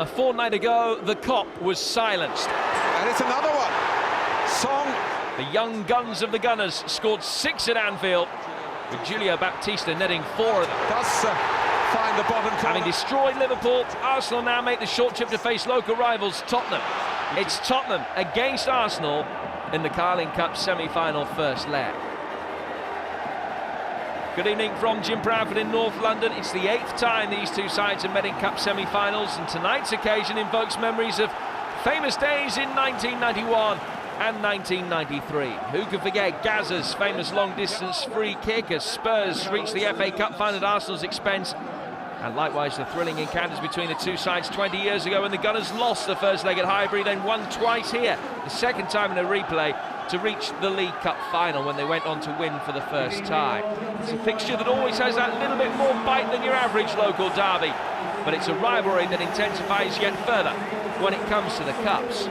A fortnight ago, the Kop was silenced. And it's another one. Song. The young guns of the Gunners scored 6 at Anfield, with Julio Baptista netting 4 of them. Does find the bottom corner. Having destroyed Liverpool, Arsenal now make the short trip to face local rivals Tottenham. It's Tottenham against Arsenal in the Carling Cup semi-final first leg. Good evening from Jim Bradford in North London. It's the 8th time these two sides have met in Cup semi-finals, and tonight's occasion invokes memories of famous days in 1991 and 1993. Who can forget Gazza's famous long-distance free kick as Spurs reached the FA Cup final at Arsenal's expense, and likewise the thrilling encounters between the two sides 20 years ago when the Gunners lost the first leg at Highbury, then won twice here, the second time in a replay, to reach the League Cup final when they went on to win for the first time. It's a fixture that always has that little bit more bite than your average local derby, but it's a rivalry that intensifies yet further when it comes to the Cups.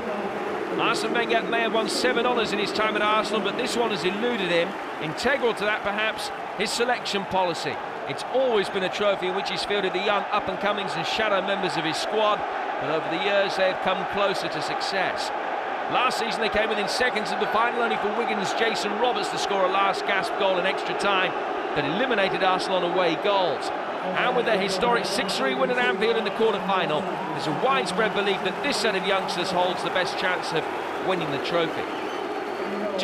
Arsene Wenger may have won 7 honours in his time at Arsenal, but this one has eluded him. Integral to that, perhaps, his selection policy. It's always been a trophy in which he's fielded the young up-and-comings and shadow members of his squad, but over the years they have come closer to success. Last season they came within seconds of the final, only for Wigan's Jason Roberts to score a last-gasp goal in extra time that eliminated Arsenal on away goals. And with their historic 6-3 win at Anfield in the quarter-final, there's a widespread belief that this set of youngsters holds the best chance of winning the trophy.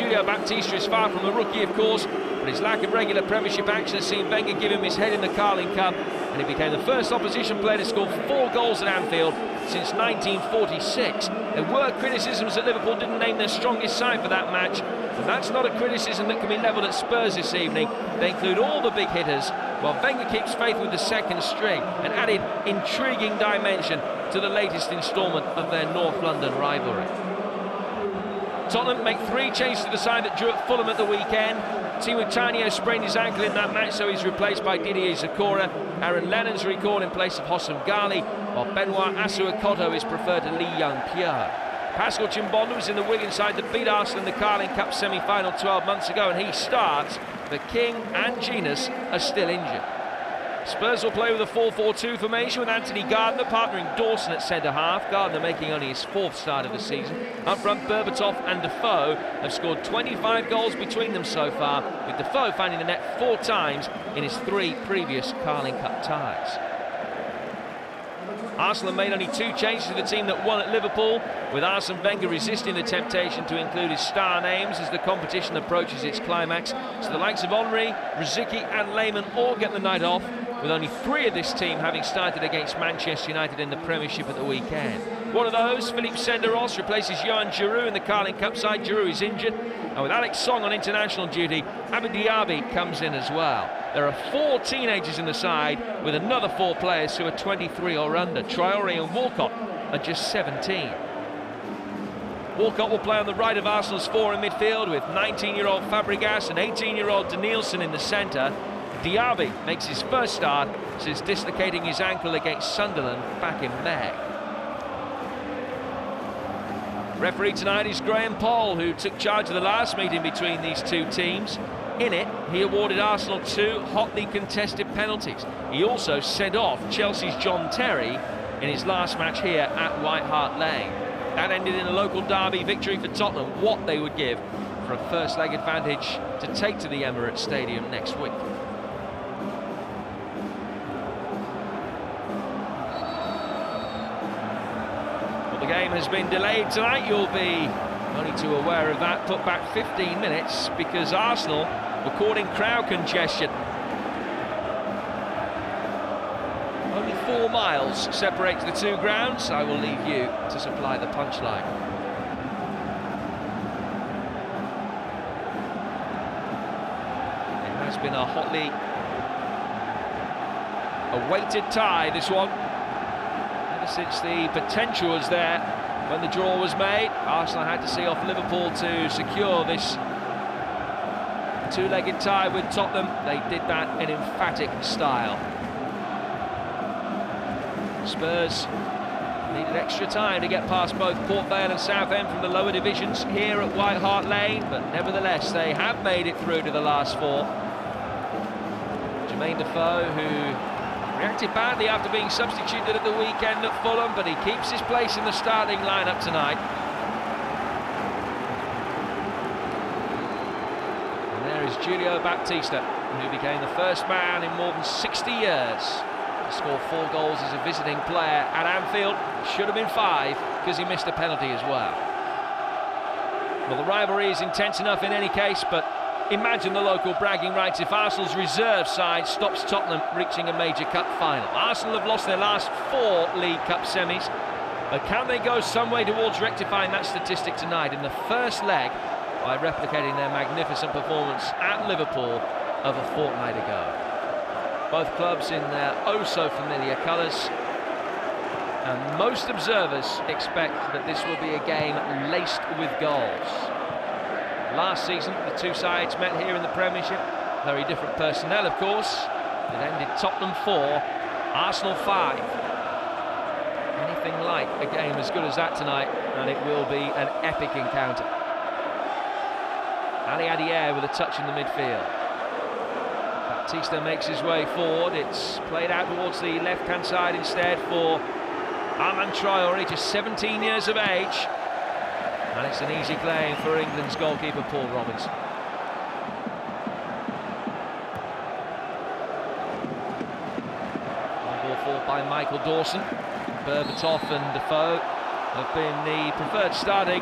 Julio Baptista is far from a rookie, of course, but his lack of regular Premiership action has seen Wenger give him his head in the Carling Cup, and he became the first opposition player to score 4 goals at Anfield since 1946. There were criticisms that Liverpool didn't name their strongest side for that match, but that's not a criticism that can be levelled at Spurs this evening. They include all the big hitters, while Wenger keeps faith with the second string, an added intriguing dimension to the latest instalment of their North London rivalry. Tottenham make 3 changes to the side that drew at Fulham at the weekend. Timo Tanio sprained his ankle in that match, so he's replaced by Didier Zakora. Aaron Lennon's recalled in place of Hossam Ghali, while Benoit Asuakoto is preferred to Lee Young-Pyo. Pascal Chimbonda was in the Wigan side that beat Arsenal in the Carling Cup semi-final 12 months ago, and he starts. The King and Genus are still injured. Spurs will play with a 4-4-2 formation with Anthony Gardner partnering Dawson at centre-half, Gardner making only his 4th start of the season. Up front, Berbatov and Defoe have scored 25 goals between them so far, with Defoe finding the net 4 times in his 3 previous Carling Cup ties. Arsenal have made only 2 changes to the team that won at Liverpool, with Arsene Wenger resisting the temptation to include his star names as the competition approaches its climax. So the likes of Henry, Rosicky and Lehmann all get the night off, with only 3 of this team having started against Manchester United in the Premiership at the weekend. One of those, Philippe Senderos, replaces Johan Giroud in the Carling Cup side. Giroud is injured, and with Alex Song on international duty, Abou Diaby comes in as well. There are 4 teenagers in the side, with another 4 players who are 23 or under. Traore and Walcott are just 17. Walcott will play on the right of Arsenal's 4 in midfield, with 19-year-old Fabregas and 18-year-old Danielson in the centre. Diaby makes his first start since dislocating his ankle against Sunderland back in May. Referee tonight is Graham Poll, who took charge of the last meeting between these two teams. In it, he awarded Arsenal 2 hotly contested penalties. He also sent off Chelsea's John Terry in his last match here at White Hart Lane. That ended in a local derby victory for Tottenham, what they would give for a first leg advantage to take to the Emirates Stadium next week. The game has been delayed tonight. You'll be only too aware of that. Put back 15 minutes because Arsenal were caught in crowd congestion. Only 4 miles separate the 2 grounds. I will leave you to supply the punchline. It has been a hotly awaited tie, this one. Since the potential was there when the draw was made, Arsenal had to see off Liverpool to secure this 2-legged tie with Tottenham. They did that in emphatic style. Spurs needed extra time to get past both Port Vale and Southend from the lower divisions here at White Hart Lane, but nevertheless they have made it through to the last 4. Jermaine Defoe, who Reacted badly after being substituted at the weekend at Fulham, but he keeps his place in the starting lineup tonight. And there is Julio Baptista, who became the first man in more than 60 years to score 4 goals as a visiting player at Anfield. Should have been 5 because he missed a penalty as well. Well, the rivalry is intense enough in any case, but imagine the local bragging rights if Arsenal's reserve side stops Tottenham reaching a major cup final. Arsenal have lost their last 4 League Cup semis, but can they go some way towards rectifying that statistic tonight in the first leg by replicating their magnificent performance at Liverpool of a fortnight ago? Both clubs in their oh-so-familiar colours, and most observers expect that this will be a game laced with goals. Last season, the two sides met here in the Premiership. Very different personnel, of course. It ended Tottenham 4, Arsenal 5. Anything like a game as good as that tonight, and it will be an epic encounter. Ali Adier with a touch in the midfield. Baptista makes his way forward. It's played out towards the left-hand side instead for Armand Traoré, just 17 years of age. And it's an easy claim for England's goalkeeper, Paul Robinson. Ball fought by Michael Dawson. Berbatov and Defoe have been the preferred starting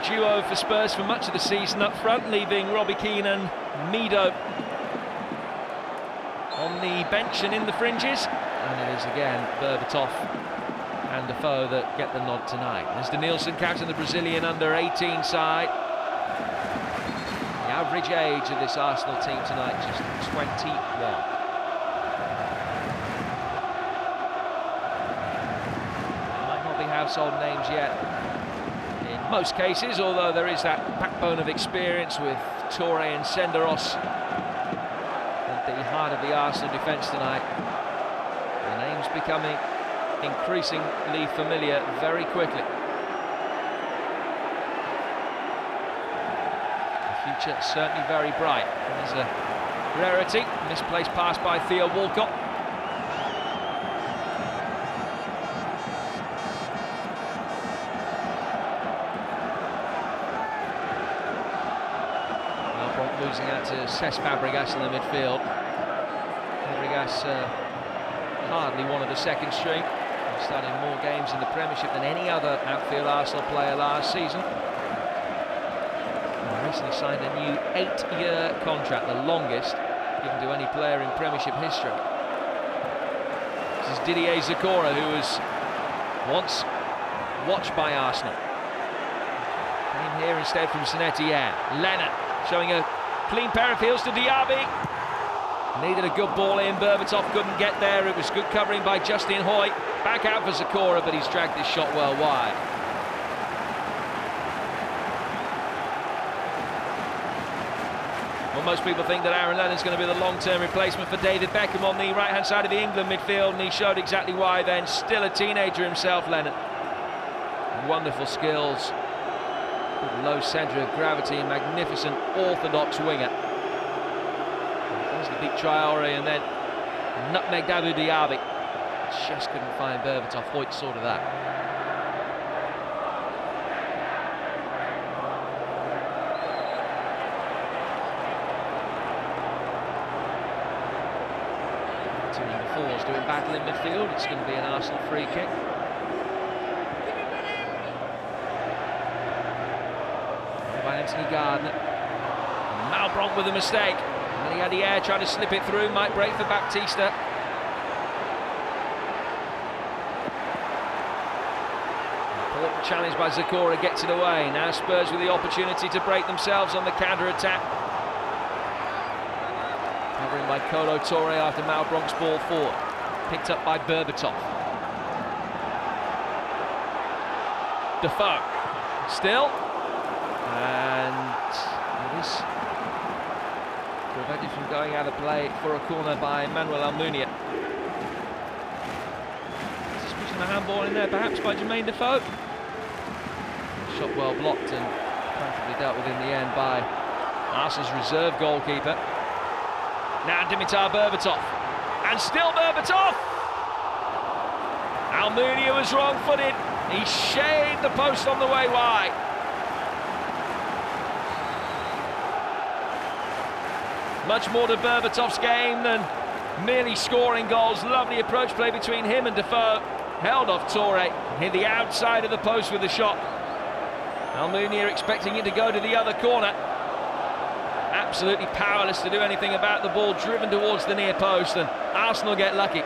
duo for Spurs for much of the season up front, leaving Robbie Keane and Mido on the bench and in the fringes. And it is again Berbatov and Defoe that get the nod tonight. There's Denilson captain the Brazilian under-18 side. The average age of this Arsenal team tonight, just 21. Might not be household names yet in most cases, although there is that backbone of experience with Touré and Senderos at the heart of the Arsenal defence tonight. The names becoming increasingly familiar very quickly. The future certainly very bright. There's a rarity, misplaced pass by Theo Walcott. Well, losing out to Cesc Fabregas in the midfield. Fabregas hardly one of the second string. He started more games in the Premiership than any other outfield Arsenal player last season. He recently signed a new 8-year contract, the longest given to any player in Premiership history. This is Didier Zokora, who was once watched by Arsenal. Came here instead from Saint-Etienne. Leonard showing a clean pair of heels to Diaby. Needed a good ball in, Berbatov couldn't get there. It was good covering by Justin Hoy. Back out for Zokora, but he's dragged his shot well wide. Well, most people think that Aaron Lennon's going to be the long-term replacement for David Beckham on the right-hand side of the England midfield, and he showed exactly why then. Still a teenager himself, Lennon. Wonderful skills. Good low centre of gravity, magnificent orthodox winger. Beat Traoré and then nutmegged Abu Diaby. Just couldn't find Berbatov. Hoyt sorted that. Two number 4's doing battle in midfield. It's going to be an Arsenal free kick. By Anthony Gardner. Malbranque with a mistake. And he had the air trying to slip it through, might break for Baptista. Important challenge by Zokora, gets it away. Now Spurs with the opportunity to break themselves on the counter-attack. Covering by Kolo Touré after Malbranque's ball forward. Picked up by Berbatov. Defoe. Still. And it is prevented from going out of play for a corner by Manuel Almunia. Suspicion of a handball in there, perhaps by Jermaine Defoe. Shot well blocked and comfortably dealt with in the end by Arsenal's reserve goalkeeper. Now Dimitar Berbatov. And still Berbatov. Almunia was wrong-footed. He shaved the post on the way wide. Much more to Berbatov's game than merely scoring goals. Lovely approach play between him and Defoe. Held off Torre. Hit the outside of the post with the shot. Almunia expecting it to go to the other corner. Absolutely powerless to do anything about the ball, driven towards the near post, and Arsenal get lucky.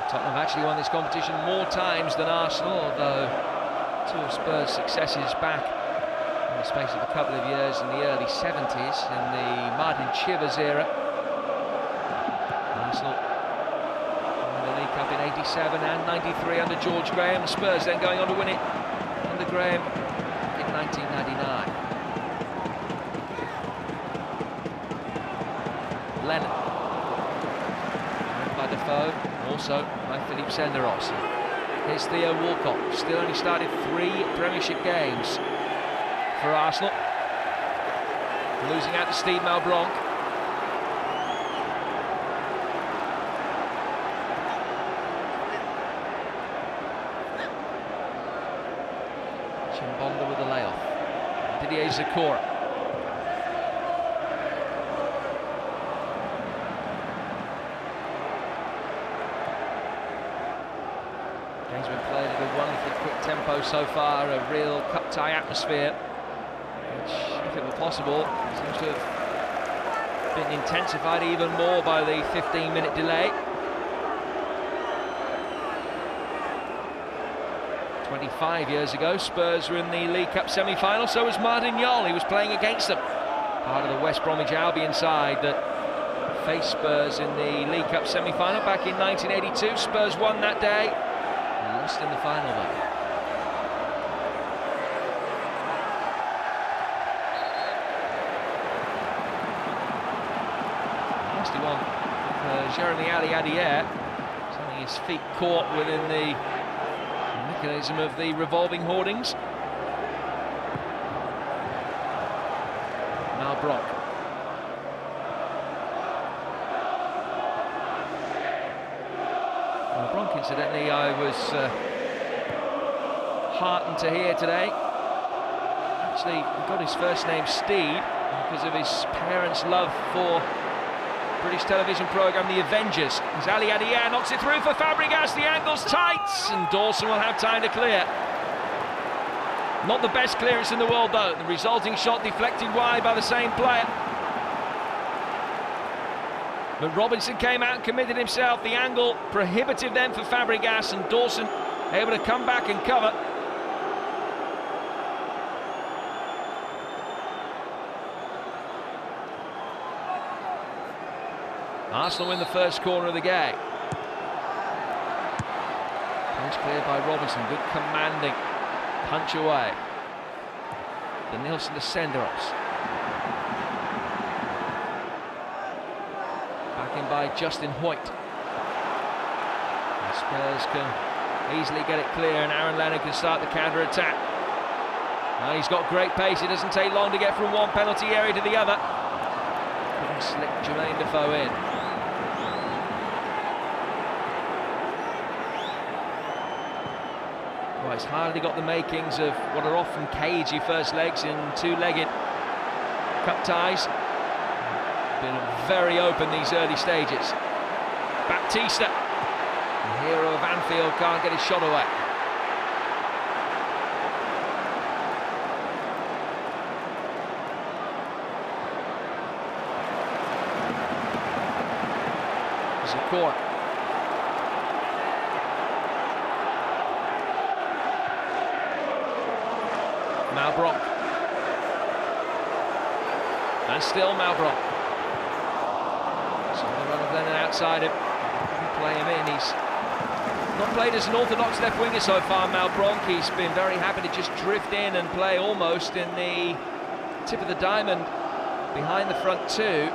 Tottenham have actually won this competition more times than Arsenal, although two of Spurs' successes back in the space of a couple of years in the early 70s, in the Martin Chivers era. Arsenal won the League Cup in 87 and 93 under George Graham. The Spurs then going on to win it under Graham in 1999. Lennon, by Defoe, also by Philippe Senderos. Here's Theo Walcott, still only started 3 Premiership games for Arsenal. Losing out to Steve Malbranc. Chimbonda with the layoff. Didier Zakora. Game's been played at a wonderfully quick tempo so far, a real cup tie atmosphere, which, if it were possible, seems to have been intensified even more by the 15-minute delay. 25 years ago, Spurs were in the League Cup semi-final, so was Martin Jol. He was playing against them. Part of the West Bromwich Albion side that faced Spurs in the League Cup semi-final back in 1982. Spurs won that day. Lost in the final though. Nasty one for Jeremy Ali-Adier. Having his feet caught within the mechanism of the revolving hoardings. Malbranc. Malbranc, incidentally, I was heartened to hear today. Actually, he got his first name Steve because of his parents' love for British television programme The Avengers. As Ali-Adier knocks it through for Fabregas, the angle's tight, and Dawson will have time to clear. Not the best clearance in the world though, the resulting shot deflected wide by the same player. But Robinson came out and committed himself. The angle prohibitive then for Fabregas, and Dawson able to come back and cover. Arsenal win the first corner of the game. Punch cleared by Robinson, good commanding punch away. The Nilsson to Senderos. Back in by Justin Hoyt. The Spurs can easily get it clear, and Aaron Lennon can start the counter-attack. Now he's got great pace, it doesn't take long to get from one penalty area to the other. Couldn't slip Jermaine Defoe in. Well, it's hardly got the makings of what are often cagey first legs in two-legged cup ties. Been very open these early stages. Baptista, the hero of Anfield, can't get his shot away. Zakora. Malbranc. And still Malbranc. So the run of Lennon outside him. Couldn't play him in. He's not played as an orthodox left winger so far, Malbranc. He's been very happy to just drift in and play almost in the tip of the diamond behind the front two.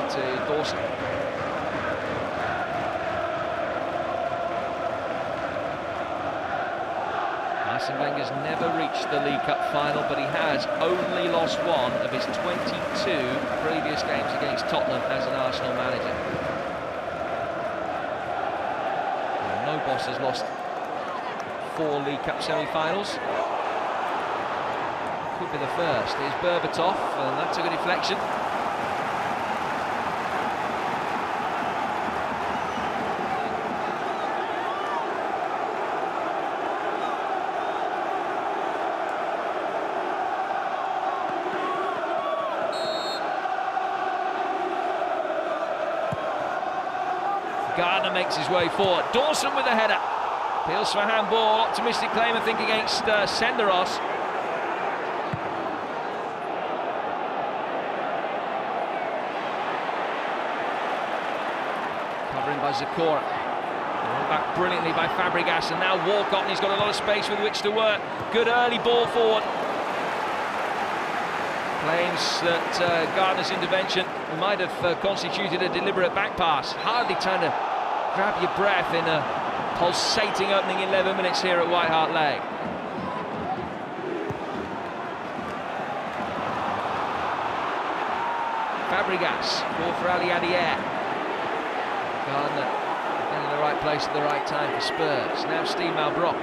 to Dawson. Arsene Wenger's never reached the League Cup final, but he has only lost one of his 22 previous games against Tottenham as an Arsenal manager. And no boss has lost 4 League Cup semi-finals. Could be the first. Here's Berbatov, and that took a deflection. Gardner makes his way forward. Dawson with a header. Appeals for handball. Optimistic claim, I think, against Senderos. Covering by Zakora. Back brilliantly by Fabregas, and now Walcott, and he's got a lot of space with which to work. Good early ball forward. Claims that Gardner's intervention might have constituted a deliberate back pass. Hardly time to grab your breath in a pulsating opening 11 minutes here at White Hart Lane. Fabregas, ball for Ali Adier. Gardner in the right place at the right time for Spurs. Now Steve Malbrook.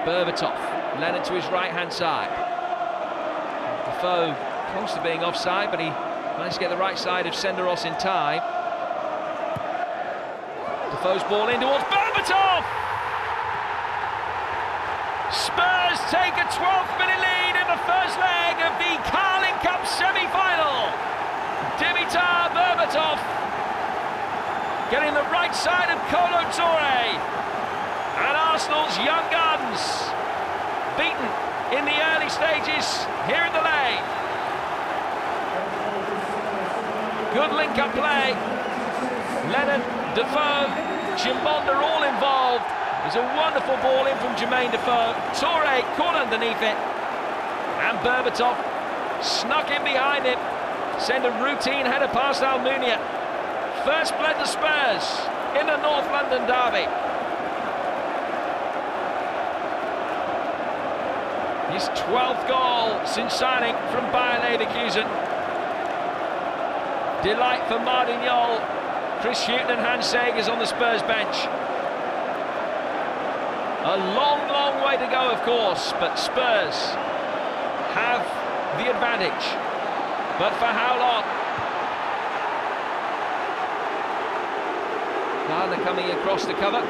Berbatov, Leonard to his right-hand side. Defoe close to being offside, but he managed to get the right side of Senderos in time. Defoe's ball in towards Berbatov! Spurs take a 12th-minute lead in the first leg of the Carling Cup semi-final. Dimitar Berbatov getting the right side of Kolo Touré. And Arsenal's young guns beaten in the early stages here in the lane. Good link-up play. Leonard, Defoe, Chimbonda all involved. There's a wonderful ball in from Jermaine Defoe. Touré caught underneath it. And Berbatov snuck in behind him. Send a routine header past Almunia. First blood to Spurs in the North London derby. His 12th goal since signing from Bayer Leverkusen. Delight for Mardignol. Chris Hughton and Hans Segers on the Spurs bench. A long, long way to go, of course, but Spurs have the advantage. But for how long? Gardner coming across the cover.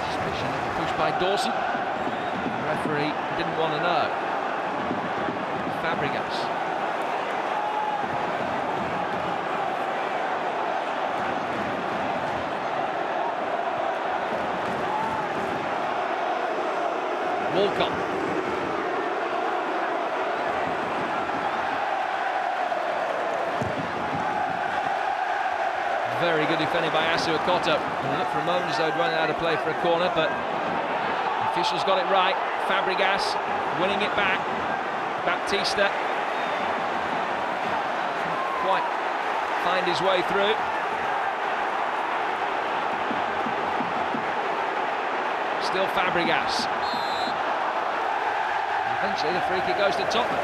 Suspicion of a push by Dawson. The referee didn't want to know. Fabregas. Walcott. Very good defending by Asu Okoto. It looked for a moment as though he'd run out of play for a corner, but the officials got it right. Fabregas winning it back. Baptista couldn't quite find his way through. Still Fabregas. Eventually the free kick goes to Tottenham.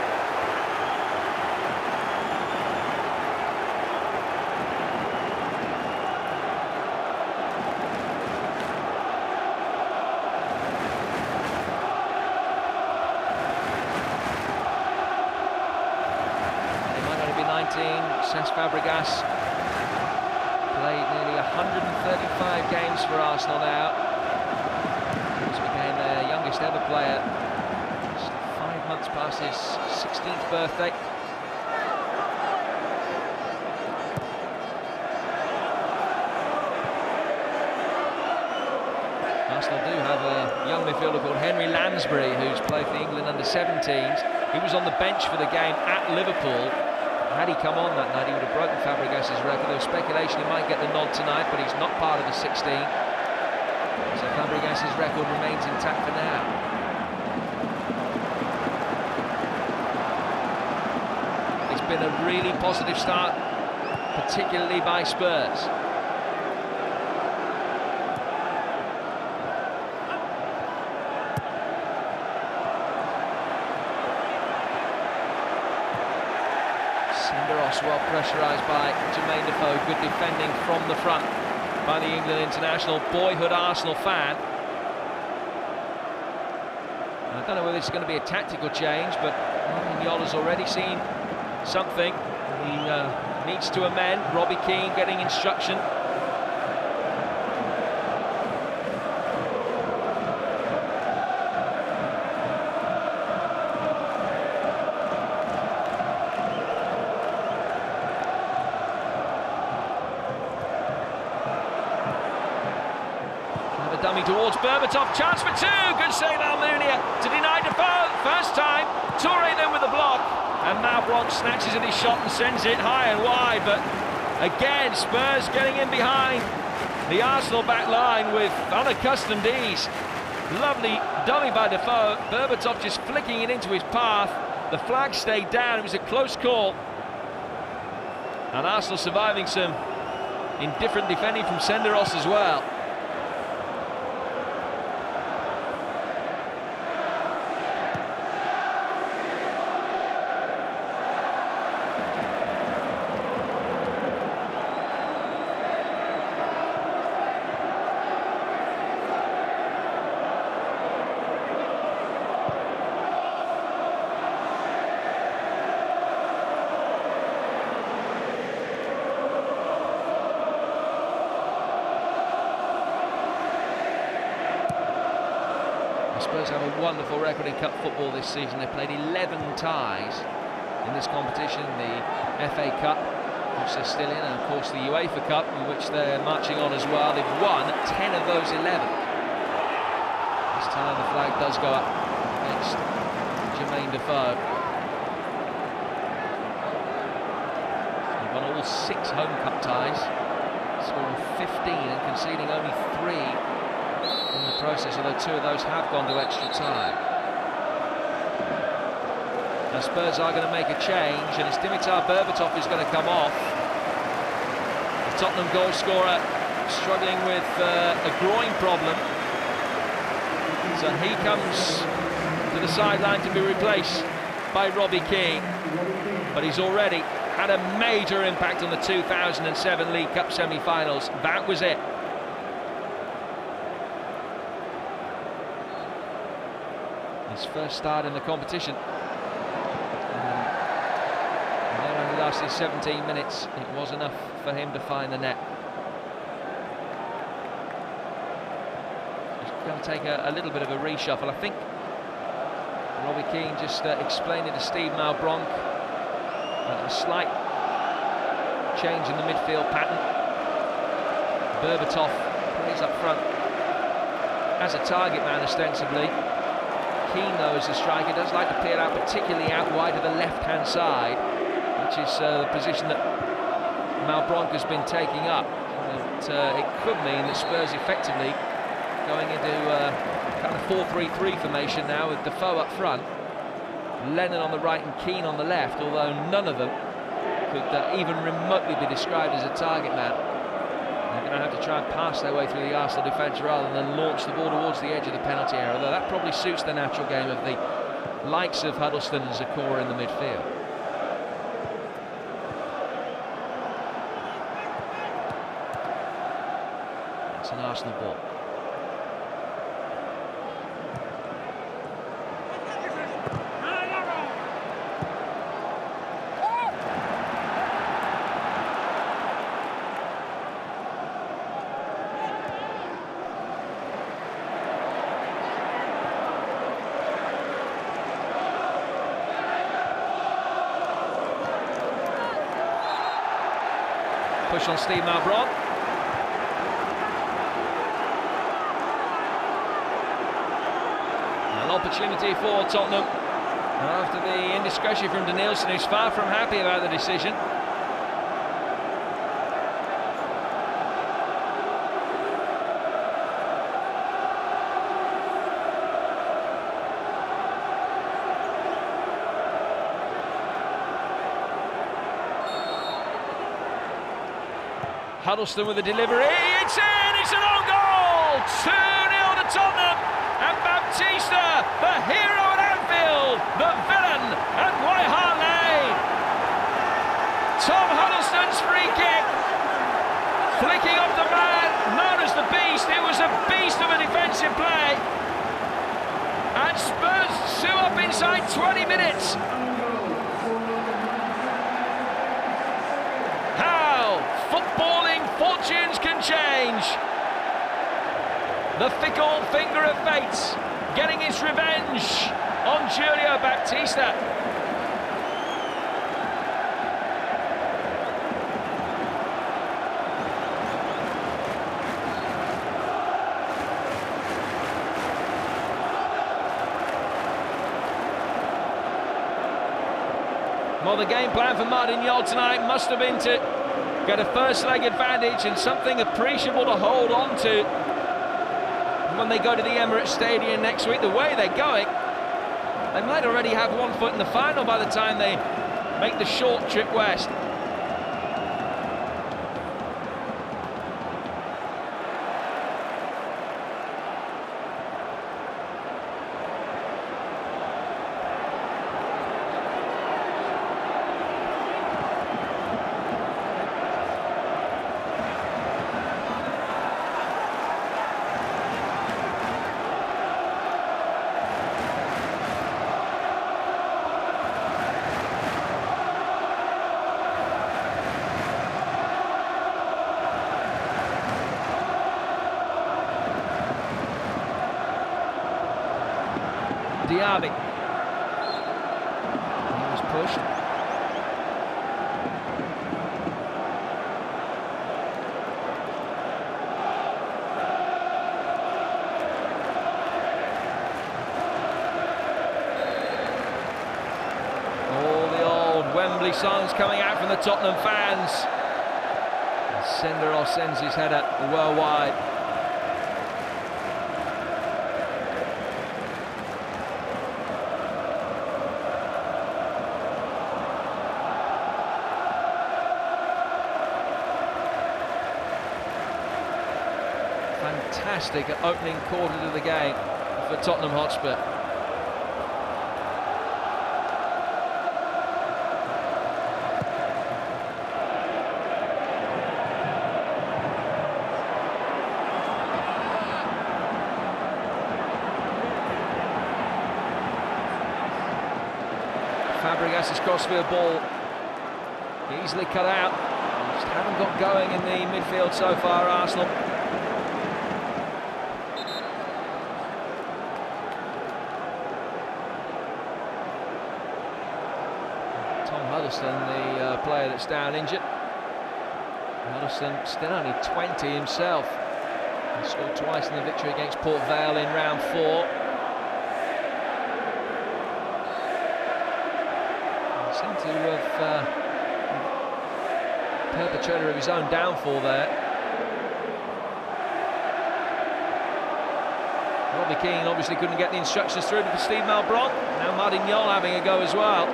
He might only be 19, says Fabregas. Played nearly 135 games for Arsenal now. He's became their youngest ever player. 5 months past his 16th birthday. Arsenal do have a young midfielder called Henry Lansbury, who's played for the England under-17s. He was on the bench for the game at Liverpool. Had he come on that night, he would have broken Fabregas' record. There was speculation he might get the nod tonight, but he's not part of the 16. So Fabregas's record remains intact for now. It's been a really positive start, particularly by Spurs. Well pressurised by Jermaine Defoe. Good defending from the front by the England international, boyhood Arsenal fan. I don't know whether it's going to be a tactical change, but Mignola's already seen something. He needs to amend. Robbie Keane getting instruction. Dummy towards Berbatov, chance for two, good save Almunia to deny Defoe, first time, Toure then with the block, and Malbranque snatches at his shot and sends it high and wide, but again Spurs getting in behind the Arsenal back line with unaccustomed ease. Lovely dummy by Defoe, Berbatov just flicking it into his path, the flag stayed down, it was a close call, and Arsenal surviving some indifferent defending from Senderos as well. Spurs have a wonderful record in cup football this season. They played 11 ties in this competition, the FA Cup, which they're still in, and of course the UEFA Cup, in which they're marching on as well. They've won 10 of those 11. This time the flag does go up against Jermaine Defoe. They've won all 6 home cup ties, scoring 15 and conceding only 3 in the process, although 2 of those have gone to extra time. Now Spurs are going to make a change, and it's Dimitar Berbatov who's going to come off. The Tottenham goal scorer struggling with a groin problem, so he comes to the sideline to be replaced by Robbie Keane, but he's already had a major impact on the 2007 League Cup semi-finals. That was it. His first start in the competition. And though it only lasted 17 minutes, it was enough for him to find the net. He's going to take a little bit of a reshuffle. I think Robbie Keane just explained it to Steve Malbranque. A slight change in the midfield pattern. Berbatov plays up front as a target man ostensibly. Keane, though, as the striker, does like to peel out, particularly out wide to the left-hand side, which is the position that Malbranque has been taking up. But it could mean that Spurs effectively going into kind of 4-3-3 formation now, with Defoe up front, Lennon on the right and Keane on the left, although none of them could even remotely be described as a target man. They're going to have to try and pass their way through the Arsenal defence rather than launch the ball towards the edge of the penalty area, although that probably suits the natural game of the likes of Huddleston and Zakora in the midfield. It's an Arsenal ball. Push on Steve Malbranque. An opportunity for Tottenham after the indiscretion from Denilson, who's far from happy about the decision. Huddleston with the delivery, it's in, it's an own goal! 2-0 to Tottenham, and Baptista, the hero at Anfield, the villain at White Hart Lane. Tom Huddleston's free kick, flicking off the man known as the Beast. It was a beast of a defensive play, and Spurs 2 up inside 20 minutes. Footballing fortunes can change. The fickle finger of fate getting its revenge on Julio Baptista. Well, the game plan for Martin Jol tonight must have been to get a first leg advantage and something appreciable to hold on to when they go to the Emirates Stadium next week. The way they're going, they might already have one foot in the final by the time they make the short trip west. Diaby. He was pushed. All the old Wembley songs coming out from the Tottenham fans. Senderos sends his header well wide. Fantastic opening quarter to the game for Tottenham Hotspur. Fabregas's crossfield ball easily cut out. Just haven't got going in the midfield so far, Arsenal. Huddleston, the player that's down injured. Huddleston still only 20 himself. He scored twice in the victory against Port Vale in round 4. He seemed to have perpetrator of his own downfall there. Robbie Keane obviously couldn't get the instructions through to Steve Malbron. Now Martin Jol having a go as well.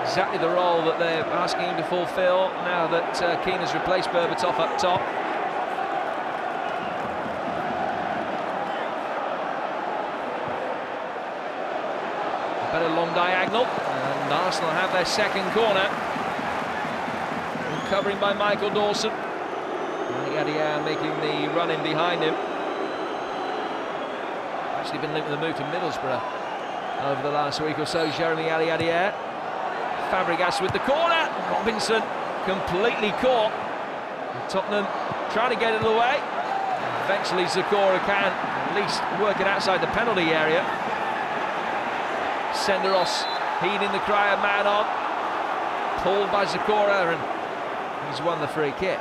Exactly the role that they're asking him to fulfil now that Keane has replaced Berbatov up top. A better long diagonal, and Arsenal have their second corner. Recovering by Michael Dawson. Yadier making the run in behind him. Actually been linked with a move to Middlesbrough over the last week or so, Jeremy Yadier. Fabregas with the corner. Robinson completely caught. Tottenham trying to get it away. Eventually Zakora can at least work it outside the penalty area. Senderos heeding the cry of man on. Pulled by Zakora, and he's won the free kick.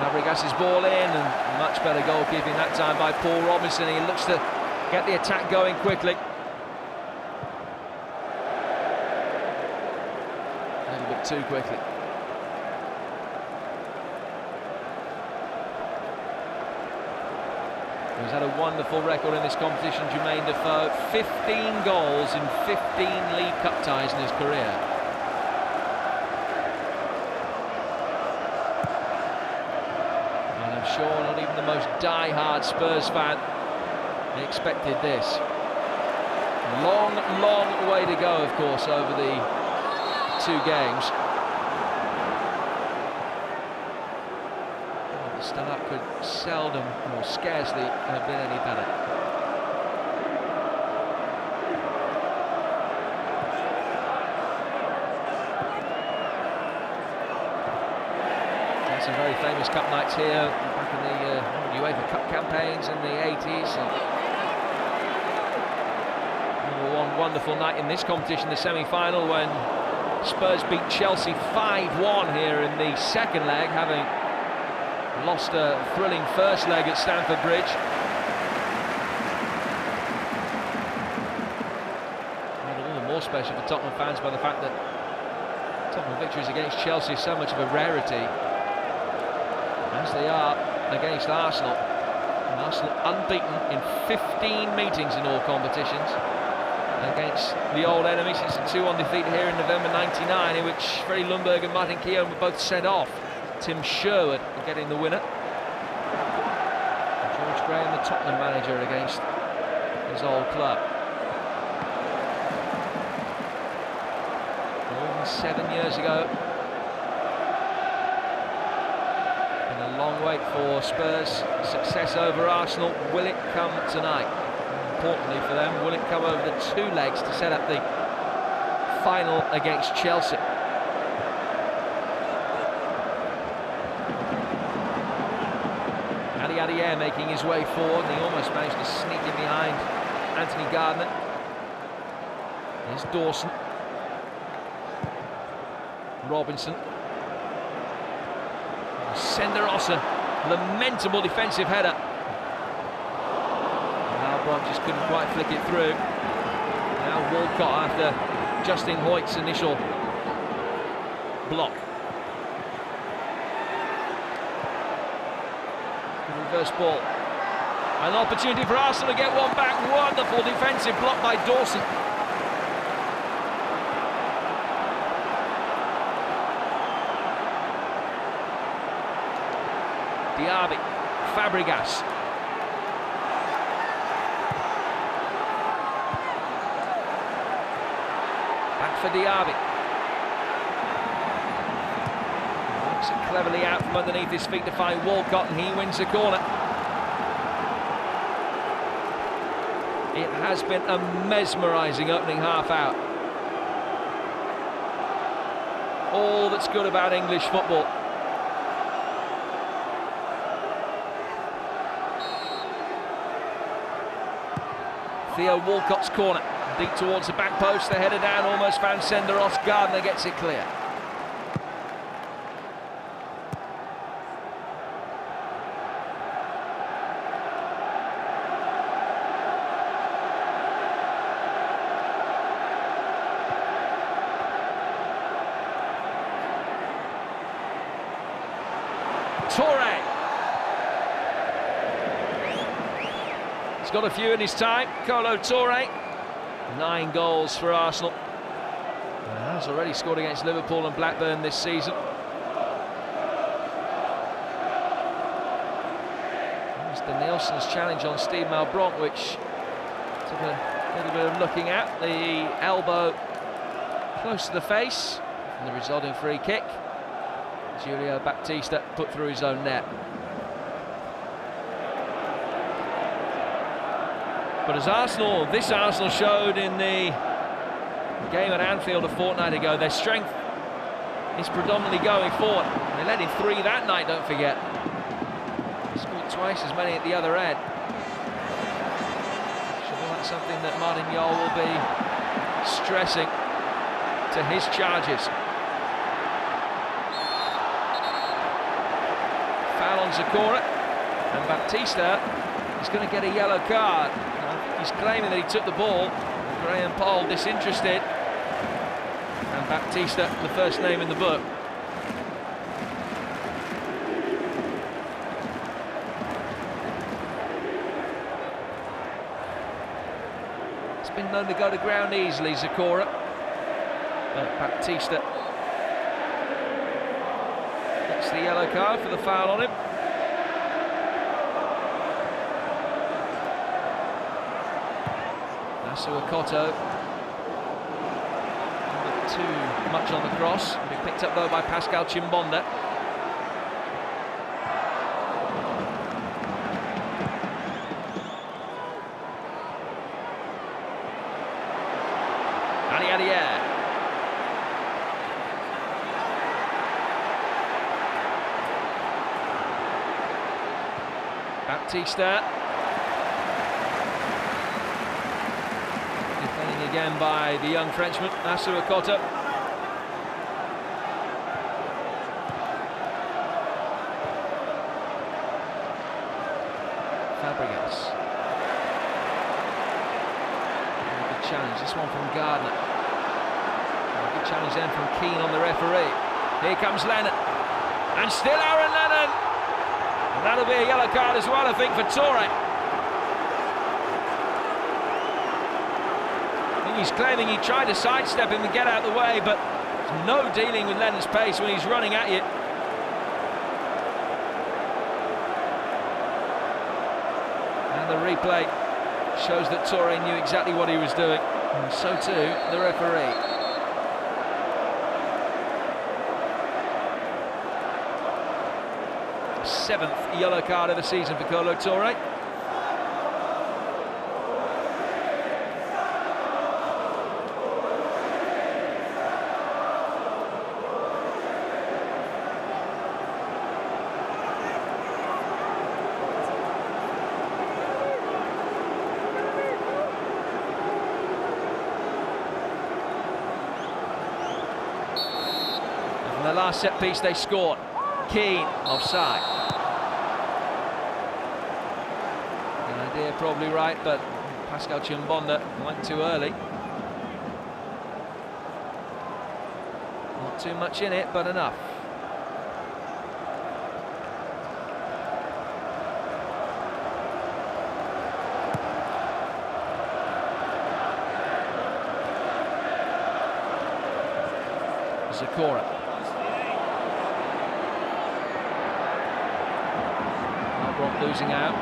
Fabregas' ball in, and much better goalkeeping that time by Paul Robinson. He looks to get the attack going quickly. A little bit too quickly. He's had a wonderful record in this competition, Jermaine Defoe. 15 goals in 15 League Cup ties in his career. And I'm sure not even the most die-hard Spurs fan expected this. Long, long way to go, of course, over the 2 games. The start could seldom or scarcely have been any better. Had some very famous cup nights here back in the UEFA Cup campaigns in the 80s. One wonderful night in this competition, the semi-final, when Spurs beat Chelsea 5-1 here in the second leg, having lost a thrilling first leg at Stamford Bridge. And all the more special for Tottenham fans by the fact that Tottenham victories against Chelsea are so much of a rarity, as they are against Arsenal. And Arsenal unbeaten in 15 meetings in all competitions against the old enemy since the 2-1 defeat here in November '99, in which Freddie Ljungberg and Martin Keown were both sent off. Tim Sherwood getting the winner. And George Graham, the Tottenham manager, against his old club. More than 7 years ago. Been a long wait for Spurs. Success over Arsenal. Will it come tonight? Importantly for them, will it come over the 2 legs to set up the final against Chelsea? Adier making his way forward, and he almost managed to sneak in behind Anthony Gardner. There's Dawson. Robinson. Senderosa, lamentable defensive header. Brock just couldn't quite flick it through. Now Walcott after Justin Hoyt's initial block. Reverse ball. An opportunity for Arsenal to get one back. Wonderful defensive block by Dawson. Diaby, Fabregas. Back for Diaby. Works it cleverly out from underneath his feet to find Walcott, and he wins the corner. It has been a mesmerising opening half out. All that's good about English football. Theo Walcott's corner, deep towards the back post, the header down, almost found Senderos. Gardner gets it clear. Toure. He's got a few in his time. Kolo Toure. 9 goals for Arsenal. Has already scored against Liverpool and Blackburn this season. Mr. Nielsen's challenge on Steve Malbranc, which took a little bit of looking at. The elbow close to the face, and the resulting free kick. Julio Baptista put through his own net. But as this Arsenal showed in the game at Anfield a fortnight ago, their strength is predominantly going forward. They led in 3 that night, don't forget. They scored twice as many at the other end. Sure, that's something that Martin Jol will be stressing to his charges. Foul on Zakora, and Baptista is going to get a yellow card. He's claiming that he took the ball. Graham Poll disinterested, and Baptista the first name in the book. It's been known to go to ground easily, Zakora. But Baptista gets the yellow card for the foul on him. Nasuakoto, not too much on the cross. Be picked up though by Pascal Chimbonda. Baptista. Defending again by the young Frenchman, Nasuakoto. Fabregas. Good challenge, this one from Gardner. Good challenge then from Keane on the referee. Here comes Lennon. And still Aaron Lennon. And that'll be a yellow card as well, I think, for Toure. I think he's claiming he tried to sidestep him and get out of the way, but there's no dealing with Lennon's pace when he's running at you. And the replay shows that Toure knew exactly what he was doing, and so too the referee. Seventh yellow card of the season for Kolo Toure. And from the last set piece they scored. Keane offside. Probably right, but Pascal Chimbonda went too early. Not too much in it, but enough. Zakora. Albrock losing out.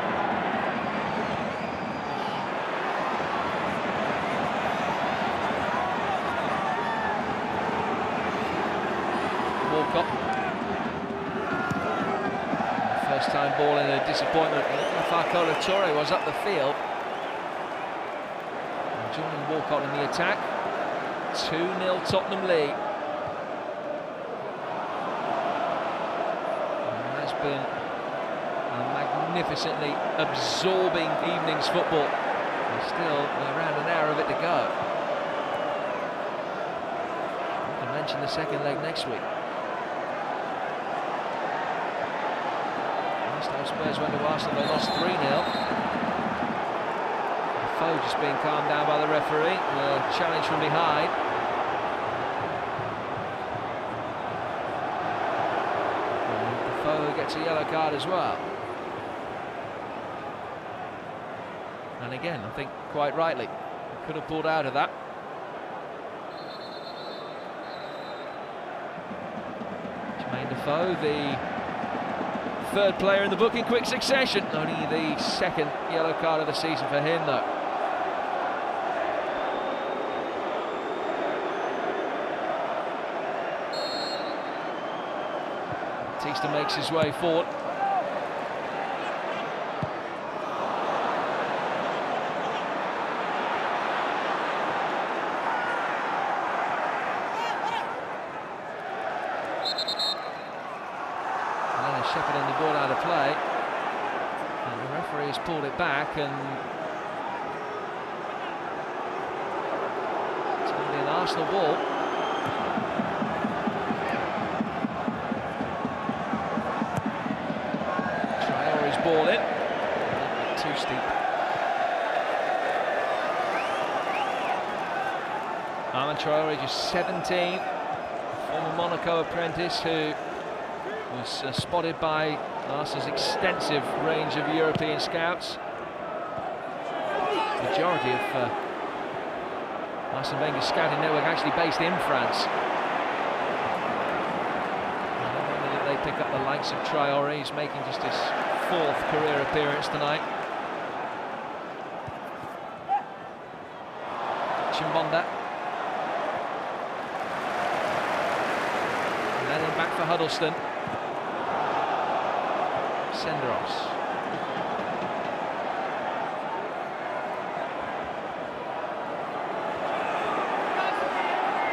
First time ball in a disappointment. How far Kolo Toure was up the field. And Jordan Walcott in the attack. 2-0 Tottenham lead. And it has been a magnificently absorbing evening's football. There's still around an hour of it to go. I can mention the second leg next week. Spurs went to Arsenal, they lost 3-0. Defoe just being calmed down by the referee. The challenge from behind. And Defoe gets a yellow card as well. And again, I think quite rightly, could have pulled out of that. Jermaine Defoe, the third player in the book in quick succession. Only the second yellow card of the season for him, though. Batista makes his way forward. Shepherding the ball out of play, and the referee has pulled it back, and it's going to be an Arsenal ball. Traore's ball in, too steep. Armand Traore, just 17, former Monaco apprentice who was spotted by Arsenal's extensive range of European scouts. The majority of Arsene Wenger's scouting network actually based in France. I don't know that they pick up the likes of Traoré. He's making just his 4th career appearance tonight. Chimbonda. And then back for Huddleston. Senderos.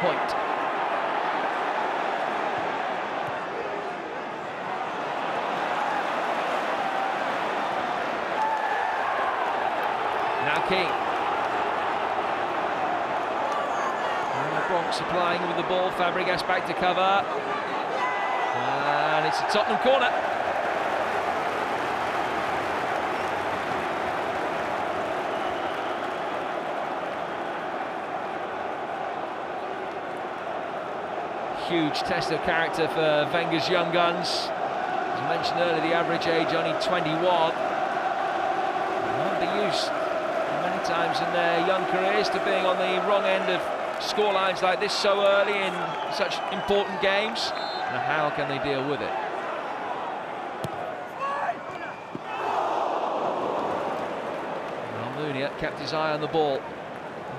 Point. Now King. And the Bronx supplying with the ball. Fabregas back to cover. And it's a Tottenham corner. Huge test of character for Wenger's young guns. As I mentioned earlier, the average age only 21. They won't be used many times in their young careers to being on the wrong end of scorelines like this so early in such important games. Now how can they deal with it? Almunia kept his eye on the ball,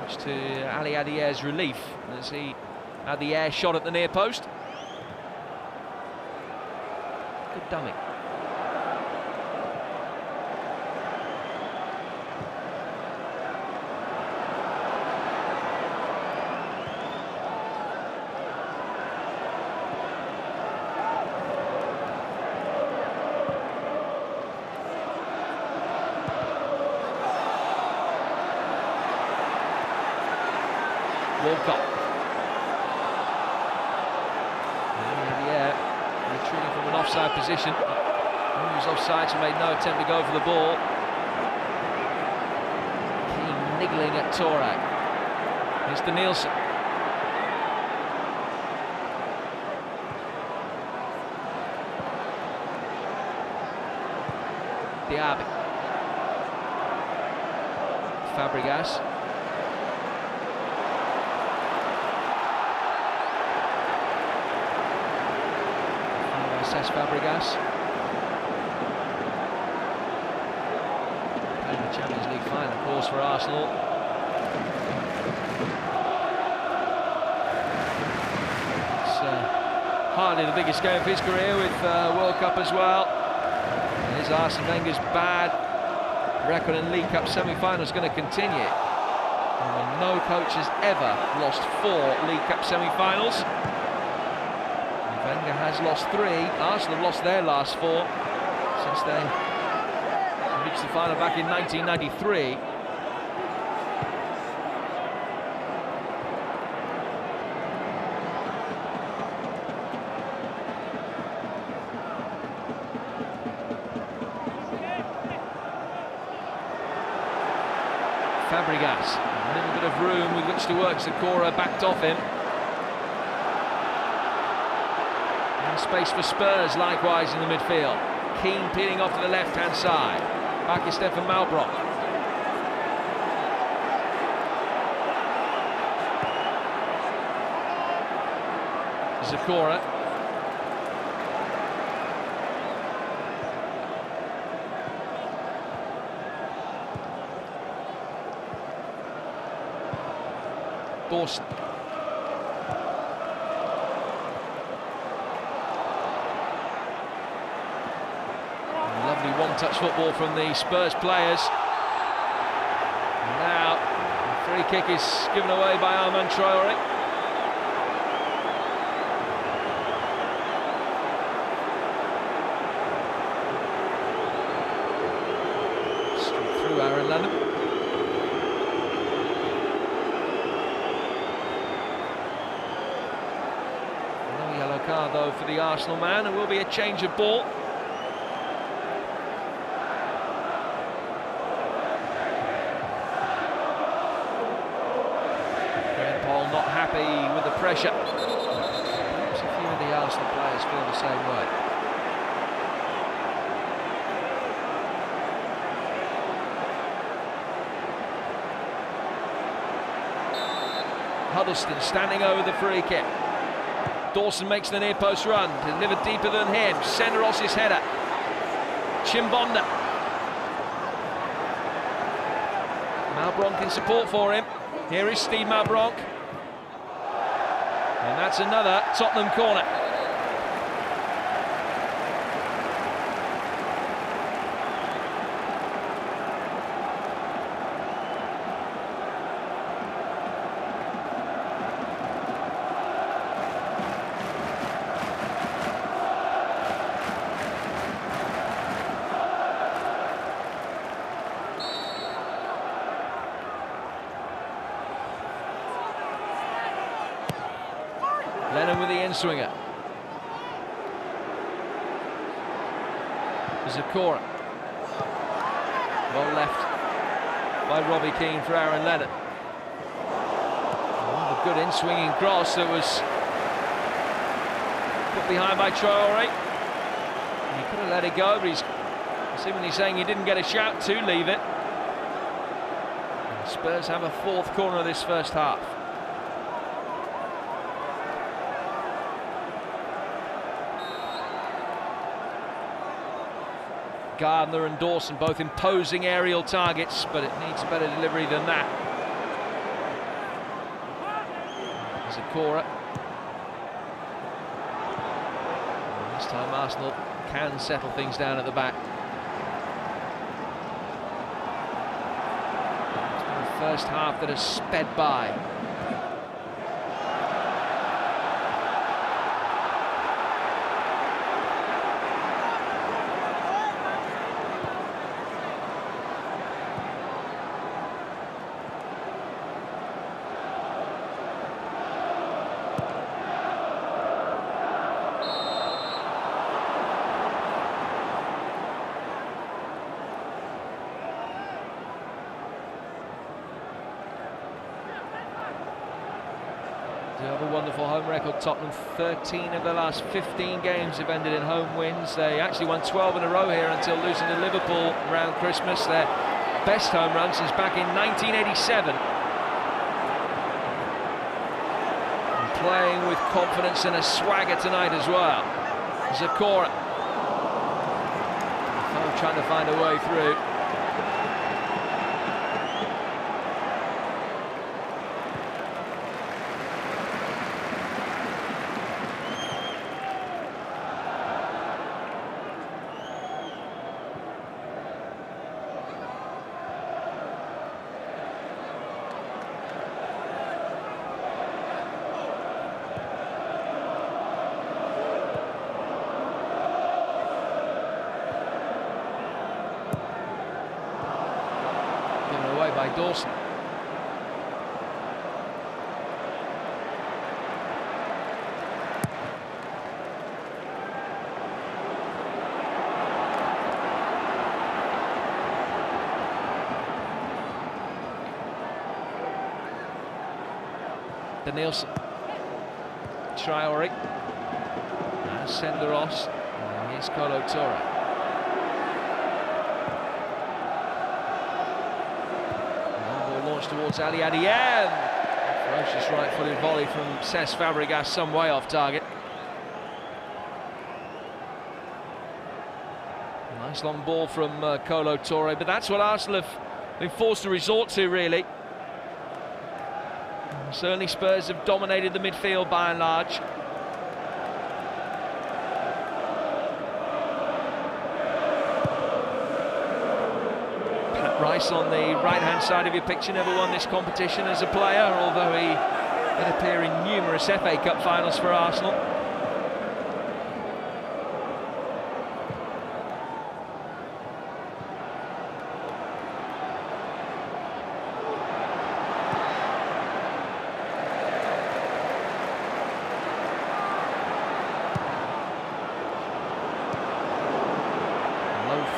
much to Ali Adier's relief as he had the air shot at the near post. Good dummy. Walcott. Retreating from an offside position. He was offside, so made no attempt to go for the ball. Keane niggling at Torak. Here's to Nielsen. Diaby. Fabregas. Fabregas. Playing the Champions League final, of course, for Arsenal. It's hardly the biggest game of his career with World Cup as well. Here's Arsene Wenger's bad record in League Cup semi-finals going to continue. No coach has ever lost 4 League Cup semi-finals. Wenger has lost 3. Arsenal have lost their last 4 since they reached the final back in 1993. Fabregas, a little bit of room with which to work. Sakura backed off him. Space for Spurs likewise in the midfield. Keane peeling off to the left-hand side. Back is Stefan Malbrock. Zakora. Borst. One-touch football from the Spurs players. And now, the free kick is given away by Armand Traoré. Straight through Aaron Lennon. No yellow card though for the Arsenal man. It will be a change of ball. Not happy with the pressure. Perhaps a few of the Arsenal players feel the same way. Huddleston standing over the free kick. Dawson makes the near post run, delivered deeper than him. Senderos's header. Chimbonda. Malbronk in support for him. Here is Steve Malbronk. And that's another Tottenham corner. Lennon with the in-swinger. Zakora. Well left by Robbie Keane for Aaron Lennon. Oh, a good in-swinging cross that was put behind by Traore. He could have let it go, but he's seemingly saying he didn't get a shout to leave it. And Spurs have a fourth corner of this first half. Gardner and Dawson both imposing aerial targets, but it needs better delivery than that. Zakora. This time Arsenal can settle things down at the back. It's been the first half that has sped by. They have a wonderful home record. Tottenham, 13 of the last 15 games have ended in home wins. They actually won 12 in a row here until losing to Liverpool around Christmas. Their best home run since back in 1987. And playing with confidence and a swagger tonight as well. Zakora. Trying to find a way through. By Dawson. Danielson. Traore. Now Senderos. And here's Kolo Touré. Towards Ali Adiyem. Ferocious right-footed volley from Cesc Fabregas, some way off target. Nice long ball from Kolo Touré, but that's what Arsenal have been forced to resort to, really. Certainly Spurs have dominated the midfield by and large. Rice on the right-hand side of your picture never won this competition as a player, although he did appear in numerous FA Cup finals for Arsenal.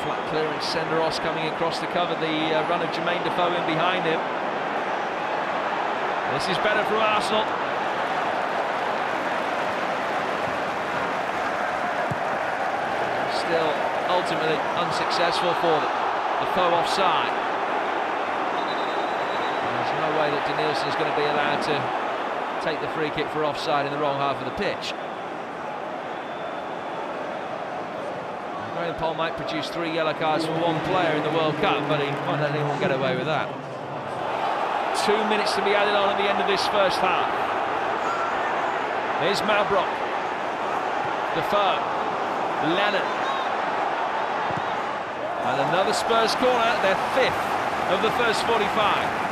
Flat clearance, Senderos coming across to cover the run of Jermaine Defoe in behind him. This is better from Arsenal. Still ultimately unsuccessful for them. Defoe offside. There's no way that Danielson is going to be allowed to take the free kick for offside in the wrong half of the pitch. Graham Poll might produce 3 yellow cards for one player in the World Cup, but he won't let anyone get away with that. 2 minutes to be added on at the end of this first half. There's Malbrook, Defoe, Lennon, and another Spurs corner, their 5th of the first 45.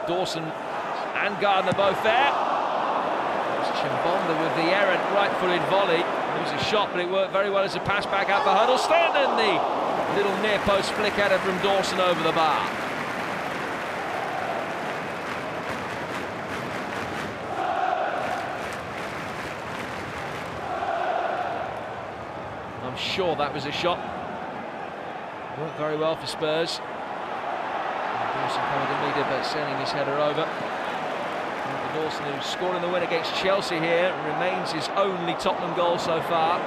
Dawson and Gardner both there. It's Chimbonda with the errant right-footed volley. It was a shot, but it worked very well as a pass back out for Huddleston, and the little near-post flick header from Dawson over the bar. I'm sure that was a shot. Worked very well for Spurs. Dawson coming to meet it, but sending his header over. And Dawson, who scored in the win against Chelsea here, remains his only Tottenham goal so far.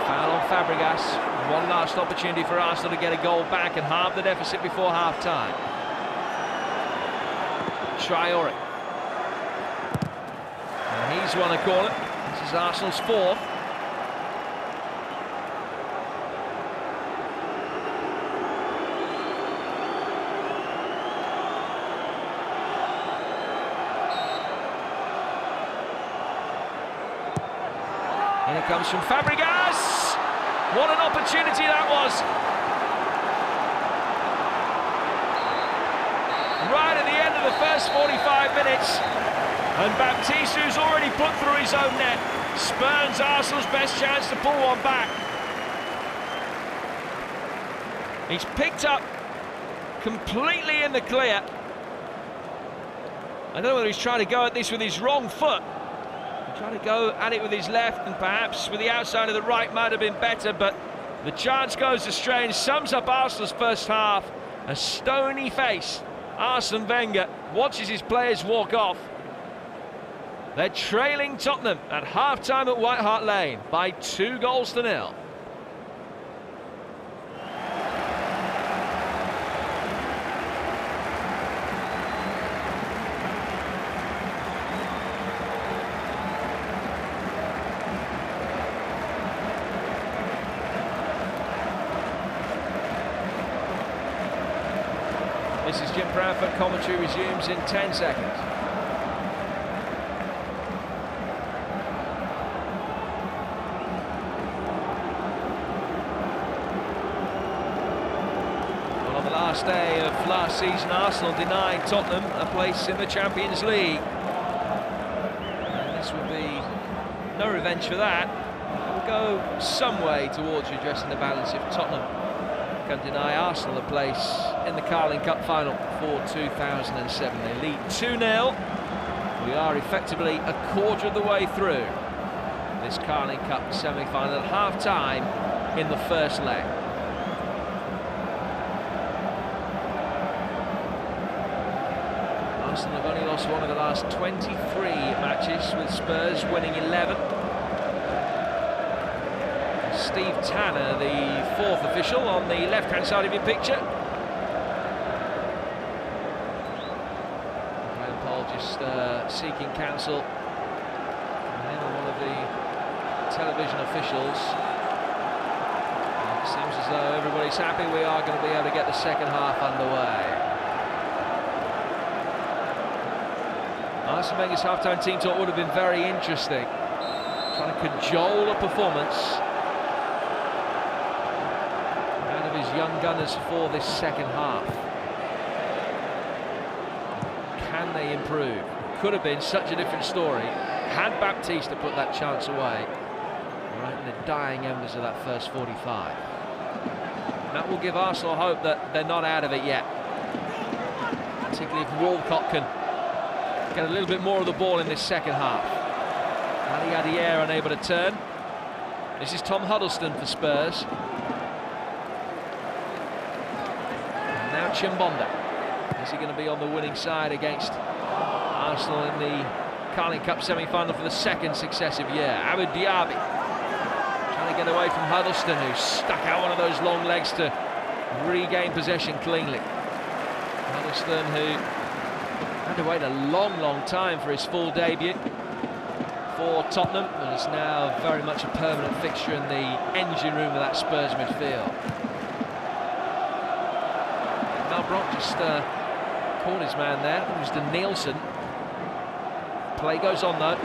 Foul on Fabregas. One last opportunity for Arsenal to get a goal back and halve the deficit before half-time. Traore. And he's won a corner. This is Arsenal's 4th. And it comes from Fabregas. What an opportunity that was. Right at the end of the first 45 minutes. And Baptiste, who's already put through his own net, spurns Arsenal's best chance to pull one back. He's picked up completely in the clear. I don't know whether he's trying to go at this with his wrong foot. Trying to go at it with his left, and perhaps with the outside of the right might have been better, but the chance goes astray and sums up Arsenal's first half. A stony face. Arsene Wenger watches his players walk off. They're trailing Tottenham at half-time at White Hart Lane by 2-0. This is Jim Bradford. Commentary resumes in 10 seconds. Well, on the last day of last season, Arsenal denied Tottenham a place in the Champions League. And this would be no revenge for that. It will go some way towards redressing the balance if Tottenham can deny Arsenal a place in the Carling Cup final for 2007. They lead 2-0. We are effectively a quarter of the way through this Carling Cup semi-final at half-time in the first leg. Arsenal have only lost one of the last 23 matches, with Spurs winning 11. Steve Tanner, the 4th official, on the left-hand side of your picture. Graham Poll just seeking counsel. And then one of the television officials. It seems as though everybody's happy. We are going to be able to get the second half underway. Arsene Wenger's half-time team talk would have been very interesting. Trying to cajole a performance young gunners for this second half. Can they improve? Could have been such a different story had Baptiste put that chance away right in the dying embers of that first 45. That will give Arsenal hope that they're not out of it yet, particularly if Walcott can get a little bit more of the ball in this second half. Ali Adier unable to turn. This is Tom Huddleston for Spurs. Chimbonda. Is he going to be on the winning side against Arsenal in the Carling Cup semi-final for the second successive year? Abou Diaby trying to get away from Huddleston, who stuck out one of those long legs to regain possession cleanly. Huddleston, who had to wait a long time for his full debut for Tottenham, and is now very much a permanent fixture in the engine room of that Spurs midfield. Brock just caught his man there. It was Nielsen. Play goes on though.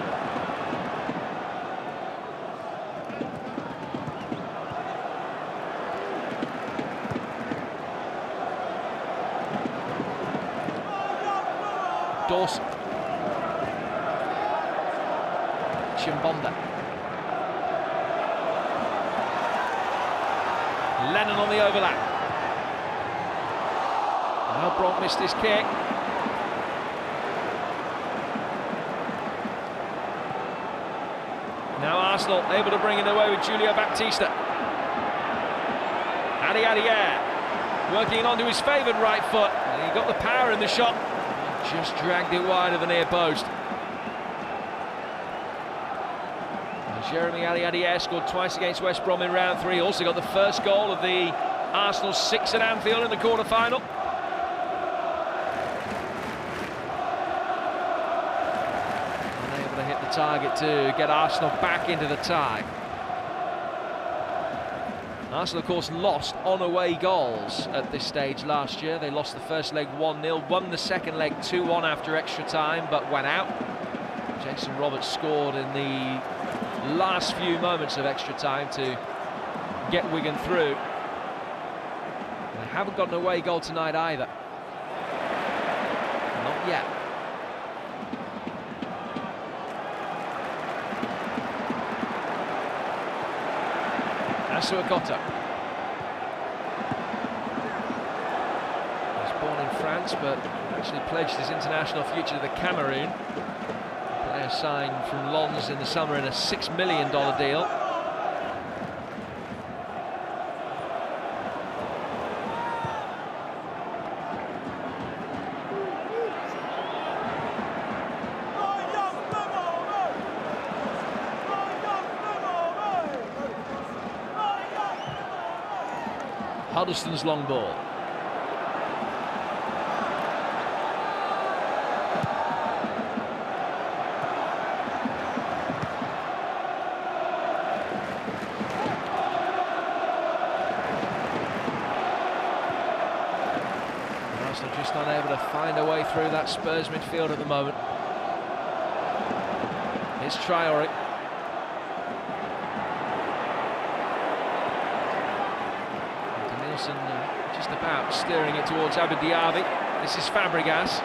Dawson. Chimbonda. Lennon on the overlap. Now Bronk missed his kick. Now Arsenal able to bring it away with Julio Baptista. Adiadier working onto his favoured right foot. And he got the power in the shot. Just dragged it wide of the near post. And Jeremy Adiadier scored twice against West Brom in round 3. Also got the first goal of the Arsenal 6 at Anfield in the quarter-final. Target to get Arsenal back into the tie. Arsenal, of course, lost on away goals at this stage last year. They lost the first leg 1-0, won the second leg 2-1 after extra time, but went out. Jason Roberts scored in the last few moments of extra time to get Wigan through. They haven't got an away goal tonight either. Not yet. Suakoto. He was born in France, but actually pledged his international future to the Cameroon. The player signed from Lens in the summer in a $6 million deal. Huddleston's long ball. Arsenal just unable to find a way through that Spurs midfield at the moment. It's Traore. Just about steering it towards Abou Diaby. This is Fabregas.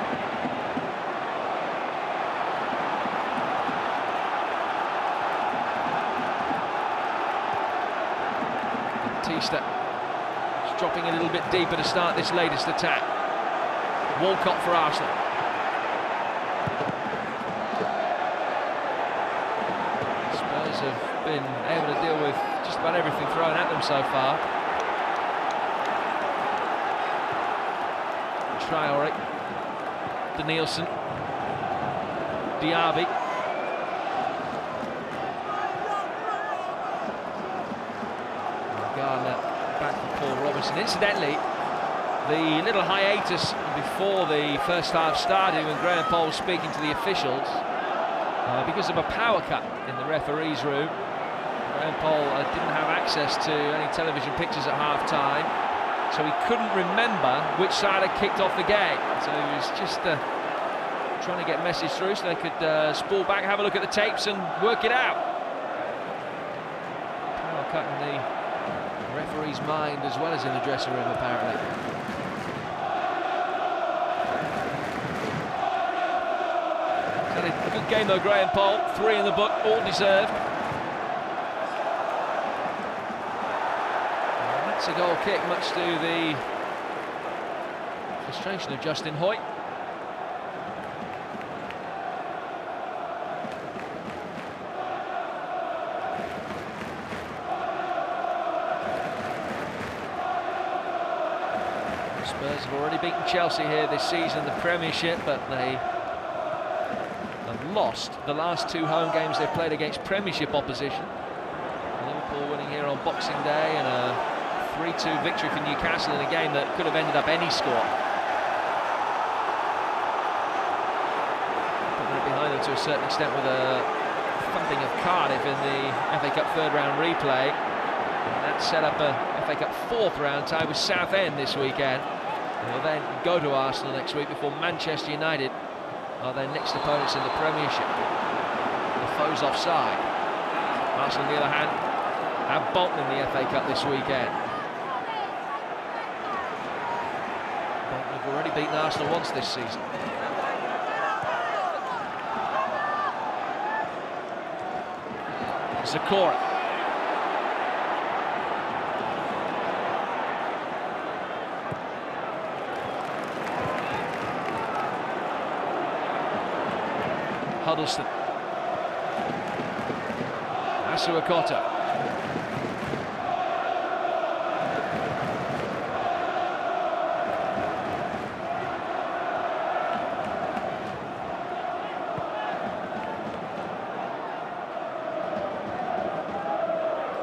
Baptista is dropping a little bit deeper to start this latest attack. Walcott for Arsenal. Spurs have been able to deal with just about everything thrown at them so far. Traore, Nielsen, Diaby. Gardner back for Paul Robinson. Incidentally, the little hiatus before the first half started when Graham Poll was speaking to the officials because of a power cut in the referee's room. Graham Poll didn't have access to any television pictures at half-time, so he couldn't remember which side had kicked off the game. So he was just trying to get a message through so they could spool back, have a look at the tapes and work it out. Power cut in the referee's mind as well as in the dressing room, apparently. Had a good game though, Graham Poll. 3 in the book, all deserved. A goal kick, much to the frustration of Justin Hoyt. Spurs have already beaten Chelsea here this season in the Premiership, but they have lost the last 2 home games they've played against Premiership opposition. Liverpool winning here on Boxing Day, and a 3-2 victory for Newcastle in a game that could have ended up any score. Put that behind them to a certain extent with a thumping of Cardiff in the FA Cup third round replay. And that set up a FA Cup fourth round tie with Southend this weekend. They'll then go to Arsenal next week before Manchester United are their next opponents in the Premiership. The foes offside. Arsenal, on the other hand, have Bolton in the FA Cup this weekend. Bolton have already beaten Arsenal once this season. Zakora. Huddleston. Asuakota.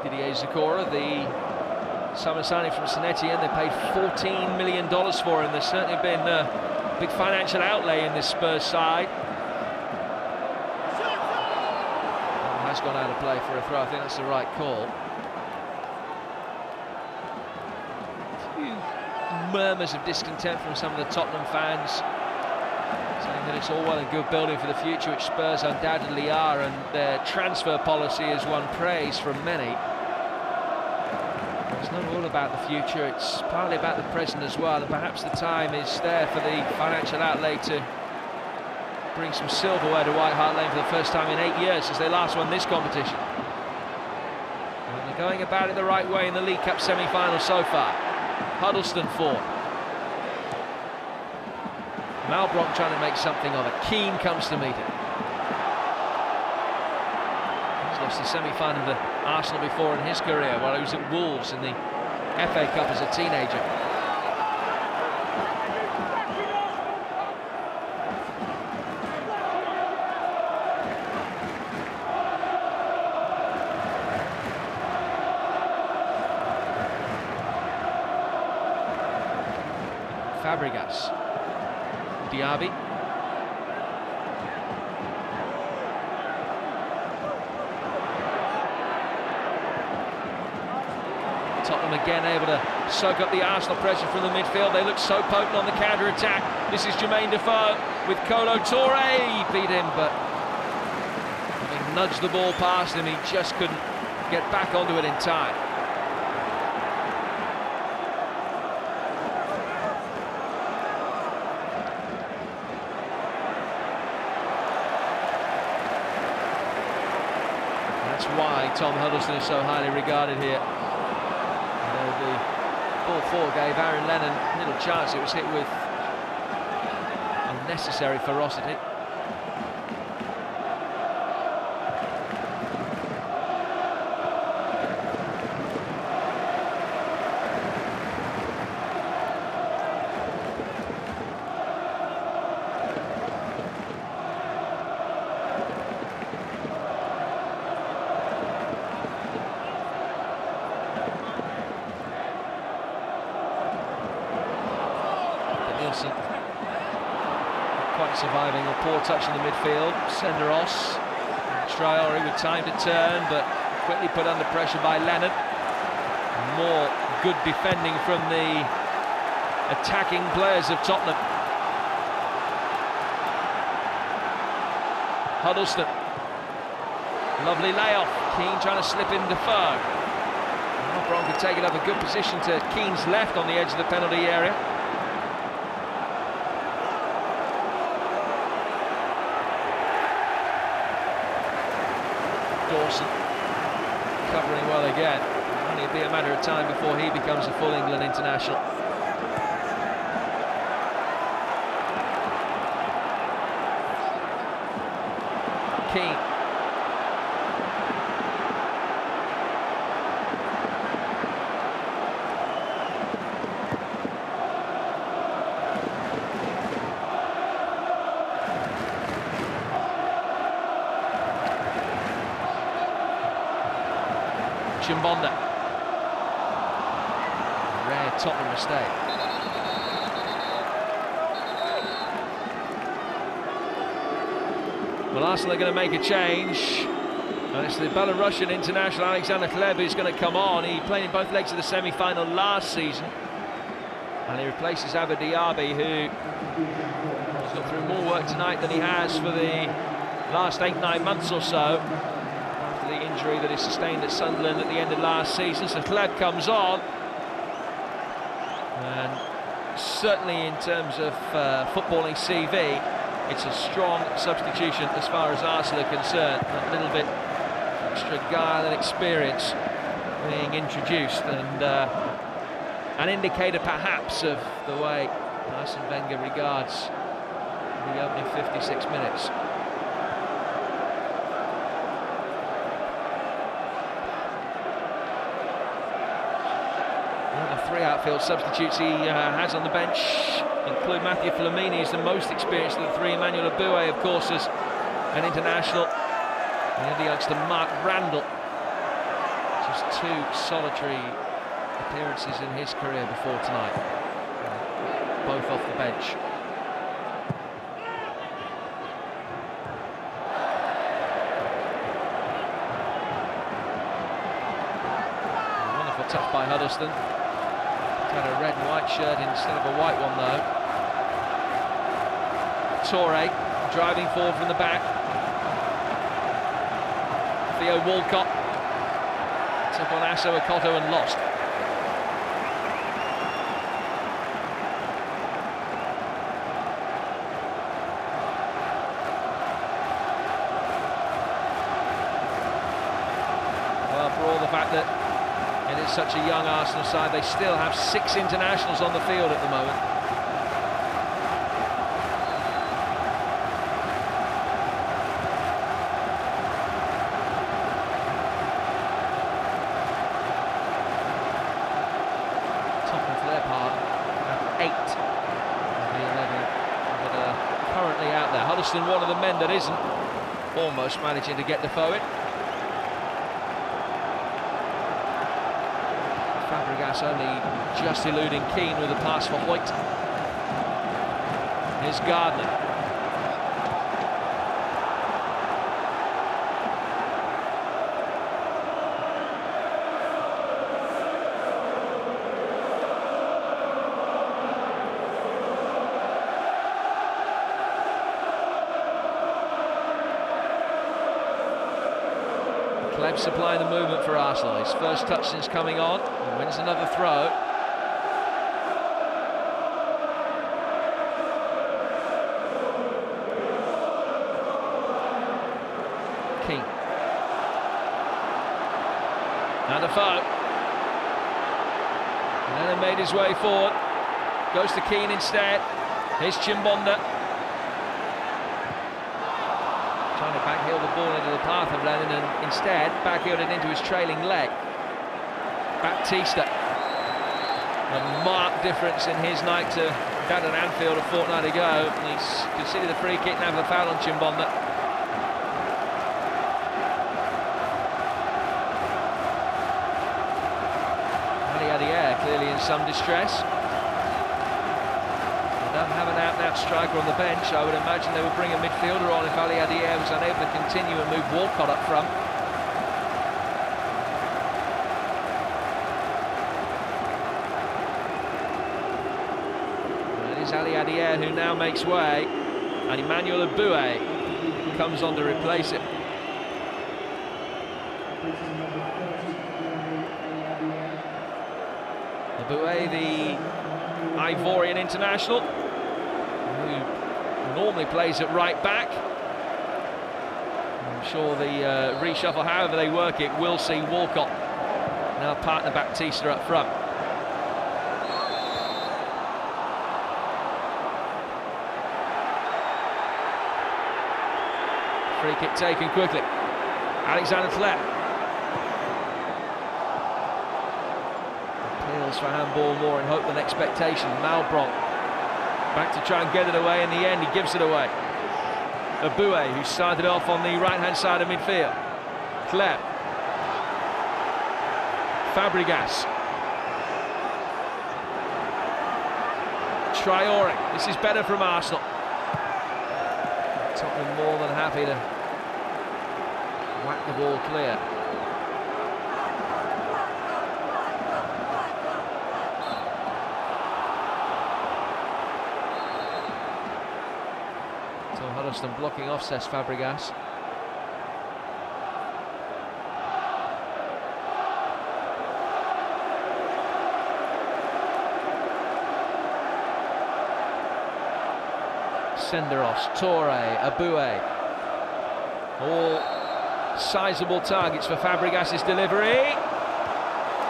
Didier Zakora, the summer signing from St Etienne. They paid $14 million for him. There's certainly been a big financial outlay in this Spurs side. Has gone out of play for a throw. I think that's the right call. A few murmurs of discontent from some of the Tottenham fans, saying that it's all well and good building for the future, which Spurs undoubtedly are, and their transfer policy has won praise from many. It's not all about the future, it's partly about the present as well, and perhaps the time is there for the financial outlay to bring some silverware to White Hart Lane for the first time in 8 years since they last won this competition. And they're going about it the right way in the League Cup semi-final so far. Huddleston forward. Malbrook trying to make something of it. Keane comes to meet him. He's lost the semi-final to Arsenal before in his career while he was at Wolves in the FA Cup as a teenager. Fabregas. Diaby. Tottenham again able to soak up the Arsenal pressure from the midfield. They look so potent on the counter-attack. This is Jermaine Defoe with Kolo Touré. He beat him, but having nudged the ball past him, he just couldn't get back onto it in time. That's why Tom Huddleston is so highly regarded here. The ball four gave Aaron Lennon little chance. It was hit with unnecessary ferocity. Quite surviving, a poor touch in the midfield. Senderos, Traore with time to turn, but quickly put under pressure by Lennon. More good defending from the attacking players of Tottenham. Huddleston, lovely layoff. Keane trying to slip in Defoe. Bron could take it up a good position to Keane's left on the edge of the penalty area. Dawson covering well again. Only be a matter of time before he becomes a full England international. Keane. Chimbonda. Rare Tottenham mistake. Well, Arsenal are going to make a change. And it's the Belarusian international Alexander Hleb who's going to come on. He played in both legs of the semi-final last season. And he replaces Abba Diaby, who has got through more work tonight than he has for the last 8-9 months or so, after the injury that he sustained at Sunderland at the end of last season. So Hleb comes on. And certainly in terms of footballing CV, it's a strong substitution as far as Arsenal are concerned. A little bit extra guile and experience being introduced, and an indicator perhaps of the way Arsene Wenger regards the opening 56 minutes. The three outfield substitutes he has on the bench include Mathieu Flamini, who's the most experienced of the three. Emmanuel Aboué, of course, is an international. And the youngster Mark Randall, just 2 solitary appearances in his career before tonight, both off the bench. Wonderful touch by Huddleston. He's had a red and white shirt instead of a white one though. Torre driving forward from the back. Theo Walcott took on Asso Okoto and lost. Well, for all the fact that it is such a young Arsenal side, they still have 6 internationals on the field at the moment. One of the men that isn't, almost managing to get the foe in. Fabregas only just eluding Keane with a pass for Hoyt. Here's Gardner. Hleb supplying the movement for Arsenal. His first touch since coming on, and wins another throw. Keane. And a foul. And then made his way forward. Goes to Keane instead. Here's Chimbonda. Trying to backheel the ball into the path of Lennon, and instead backheeled it into his trailing leg. Baptista. A marked difference in his night to that at Anfield a fortnight ago. He's conceded a free kick and have the foul on Chimbonda. Ali Adier clearly in some distress. Don't have an out-and-out striker on the bench. I would imagine they would bring a midfielder on if Ali Adier was unable to continue and move Walcott up front. And it is Ali Adier who now makes way, and Emmanuel Aboué comes on to replace him. Aboué, the Ivorian international, who normally plays at right back. I'm sure the reshuffle, however they work it, will see Walcott now partner Baptista up front. Free kick taken quickly. Alexander Hleb. Appeals for handball more in hope than expectation. Malbron back to try and get it away. In the end, he gives it away. Aboué, who started off on the right-hand side of midfield. Hleb. Fabregas. Traore, this is better from Arsenal. Tottenham more than happy to whack the ball clear. So Huddleston blocking off, says Fabregas. Senderos, Toure, Abue, all sizable targets for Fabregas's delivery,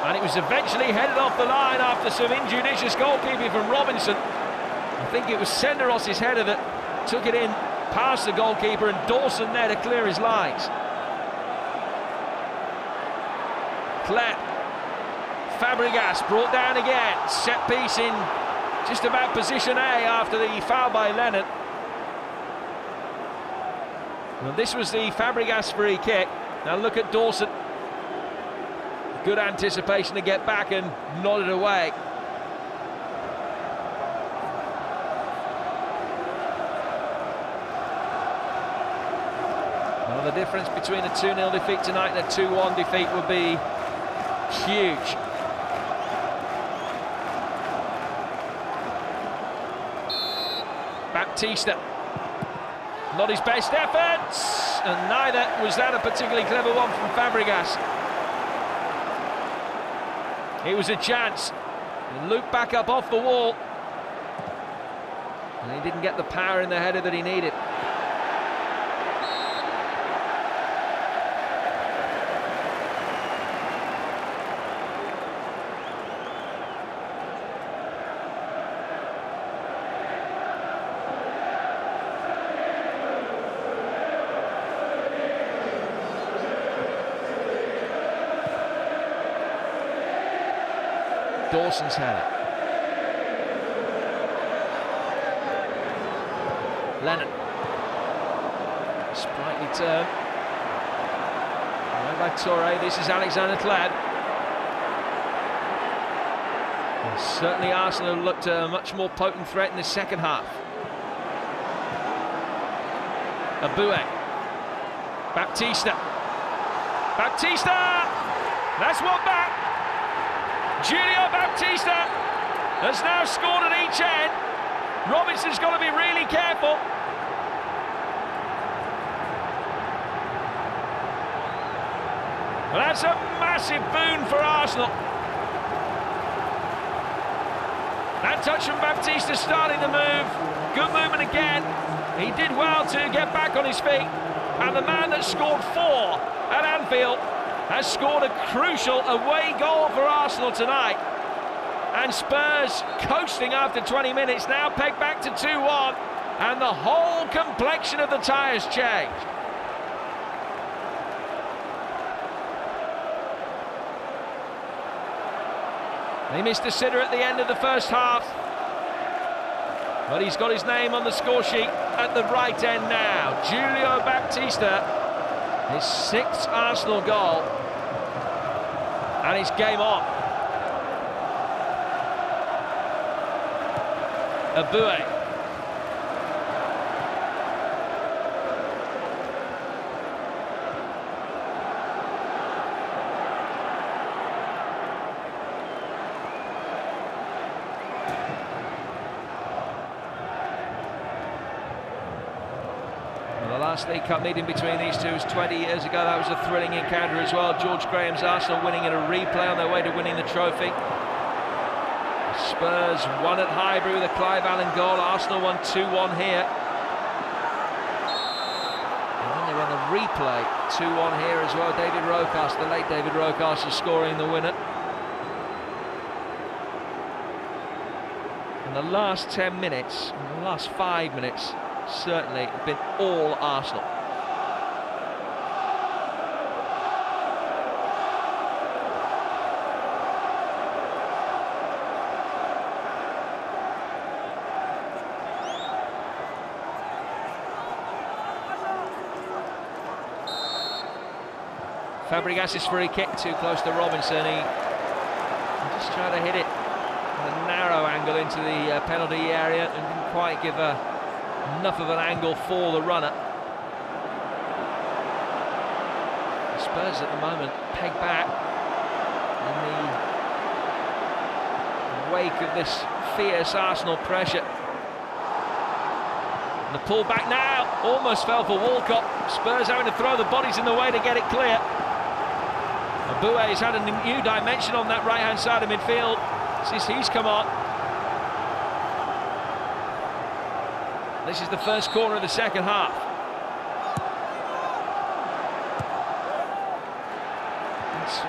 and it was eventually headed off the line after some injudicious goalkeeping from Robinson. I think it was Senderos' header that took it in past the goalkeeper, and Dawson there to clear his lines. Clep, Fabregas brought down again, set piece in just about position A after the foul by Lennon. Well, this was the Fabregas free kick. Now look at Dawson. Good anticipation to get back and nod it away. Well, the difference between a 2-0 defeat tonight and a 2-1 defeat would be huge. Baptista. Not his best efforts, and neither was that a particularly clever one from Fabregas. It was a chance. He looped back up off the wall, and he didn't get the power in the header that he needed. Dawson's header. Lennon. Sprightly turn. Away by Toure. This is Alexander Tleb. And certainly Arsenal looked a much more potent threat in the second half. Abue. Baptista. Baptista! That's one back. Julio Baptista has now scored at each end. Robinson's got to be really careful. Well, that's a massive boon for Arsenal. That touch from Baptista starting the move. Good movement again. He did well to get back on his feet. And the man that scored 4 at Anfield has scored a crucial away goal for Arsenal tonight. And Spurs coasting after 20 minutes, now pegged back to 2-1, and the whole complexion of the tie has changed. He missed a sitter at the end of the first half, but he's got his name on the score sheet at the right end now. Julio Baptista, his 6th Arsenal goal, and it's game on. Abue. The last League Cup meeting between these two was 20 years ago. That was a thrilling encounter as well. George Graham's Arsenal winning in a replay on their way to winning the trophy. Spurs won at Highbury with a Clive Allen goal. Arsenal won 2-1 here. And then they won the replay 2-1 here as well. David Rocastle, the late David Rocastle, scoring the winner. And the last 10 minutes, and the last 5 minutes, certainly been all Arsenal. Fabregas' free kick too close to Robinson. He Just trying to hit it at a narrow angle into the penalty area and didn't quite give enough of an angle for the runner. The Spurs at the moment pegged back in the wake of this fierce Arsenal pressure. The pull back now, almost fell for Walcott. Spurs having to throw the bodies in the way to get it clear. Aboue's had a new dimension on that right-hand side of midfield since he's come on. This is the first corner of the second half.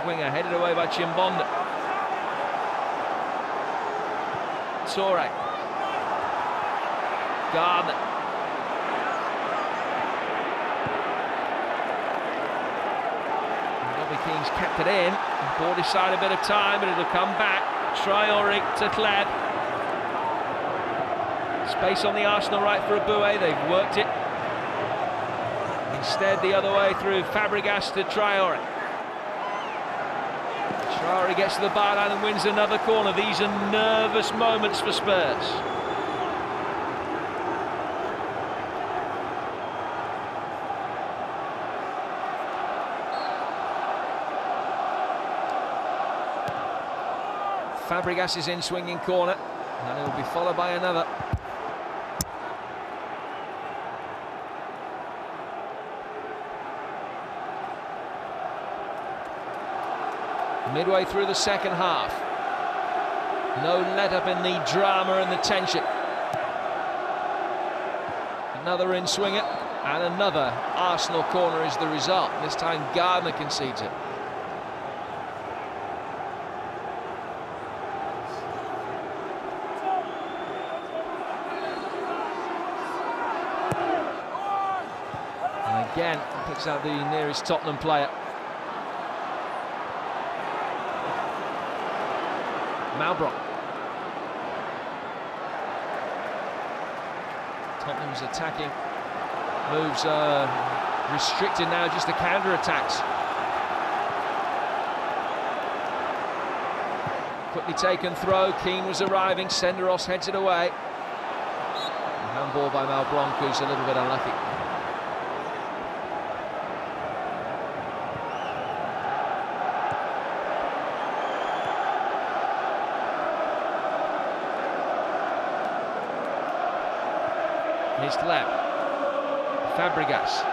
Swinger headed away by Chimbonda. Torre. Gardner. Keane's kept it in, bought his side a bit of time, but it'll come back. Traore to Tleb. Space on the Arsenal right for Aboué, they've worked it. Instead the other way through Fabregas to Traore. Traore gets to the byline and wins another corner. These are nervous moments for Spurs. Fabregas is in swinging corner, and it will be followed by another. Midway through the second half. No let-up in the drama and the tension. Another in-swinger, and another Arsenal corner is the result. This time Gardner concedes it. Again, picks out the nearest Tottenham player. Malbrook. Tottenham's attacking moves are restricted now just to counter-attacks. Quickly taken throw, Keane was arriving, Senderos heads it away. Handball by Malbrook, who's a little bit unlucky. Here's Tleb. Fabregas.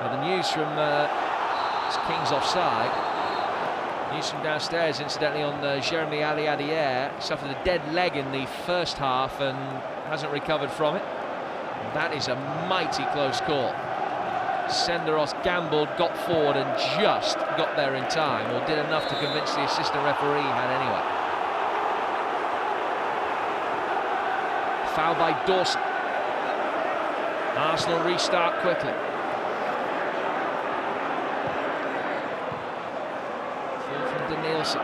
Now the news from King's offside. News from downstairs, incidentally, on Jeremy Ali-Adier. Suffered a dead leg in the first half and hasn't recovered from it. That is a mighty close call. Senderos gambled, got forward and just got there in time, or did enough to convince the assistant referee he had anyway. Foul by Dawson. Arsenal restart quickly. Full from Danielson.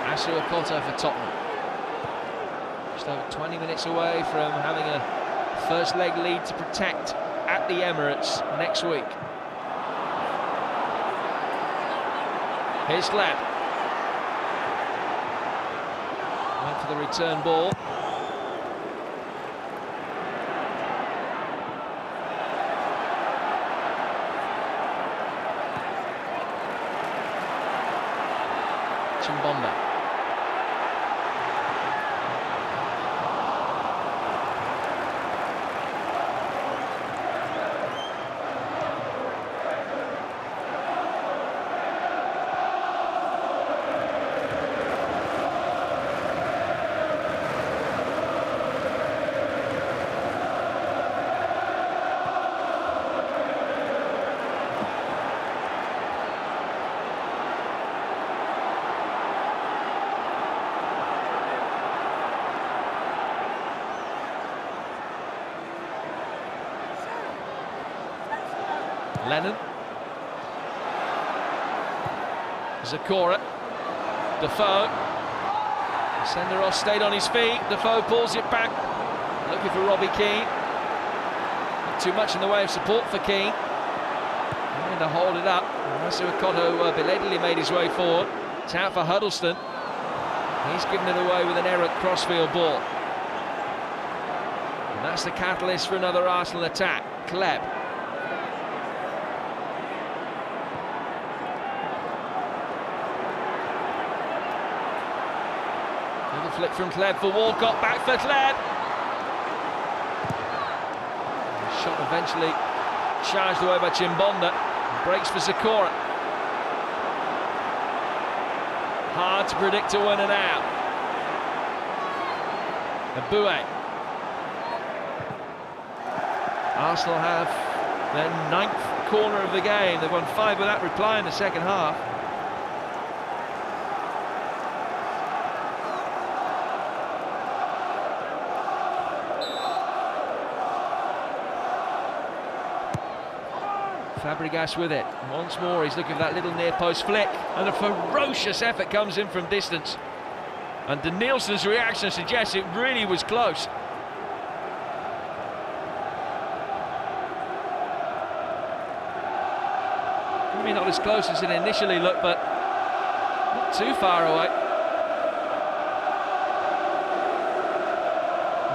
Asu Okoto for Tottenham. Just over 20 minutes away from having a first leg lead to protect at the Emirates next week. Here's Tleb. Went for the return ball. Chimbonda. Lennon. Zakora. Defoe. Senderos stayed on his feet. Defoe pulls it back. Looking for Robbie Keane. Not too much in the way of support for Keane. Trying to hold it up. Masuakoto belatedly made his way forward. It's out for Huddleston. He's given it away with an errant crossfield ball. And that's the catalyst for another Arsenal attack. Kleb. Another flick from Kleb for Walcott. Back for Kleb. Shot eventually charged away by Chimbonda. Breaks for Zakora. Hard to predict a in and out. Abue. Arsenal have their 9th corner of the game. They've won 5 without reply in the second half. Fabregas with it. Once more, he's looking for that little near post flick, and a ferocious effort comes in from distance. And Danielson's reaction suggests it really was close. Maybe not as close as it initially looked, but not too far away.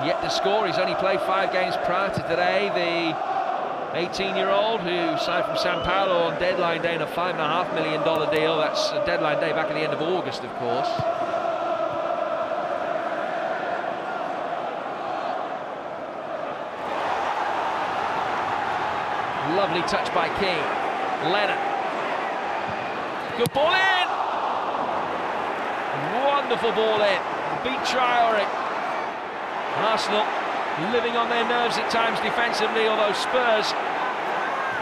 Yet to score. He's only played 5 games prior to today. The 18-year-old who signed from Sao Paulo on deadline day in a $5.5 million deal. That's a deadline day back at the end of August, of course. Lovely touch by Keane. Lennon. Good ball in! Wonderful ball in. Beat Traore. Arsenal living on their nerves at times defensively, although Spurs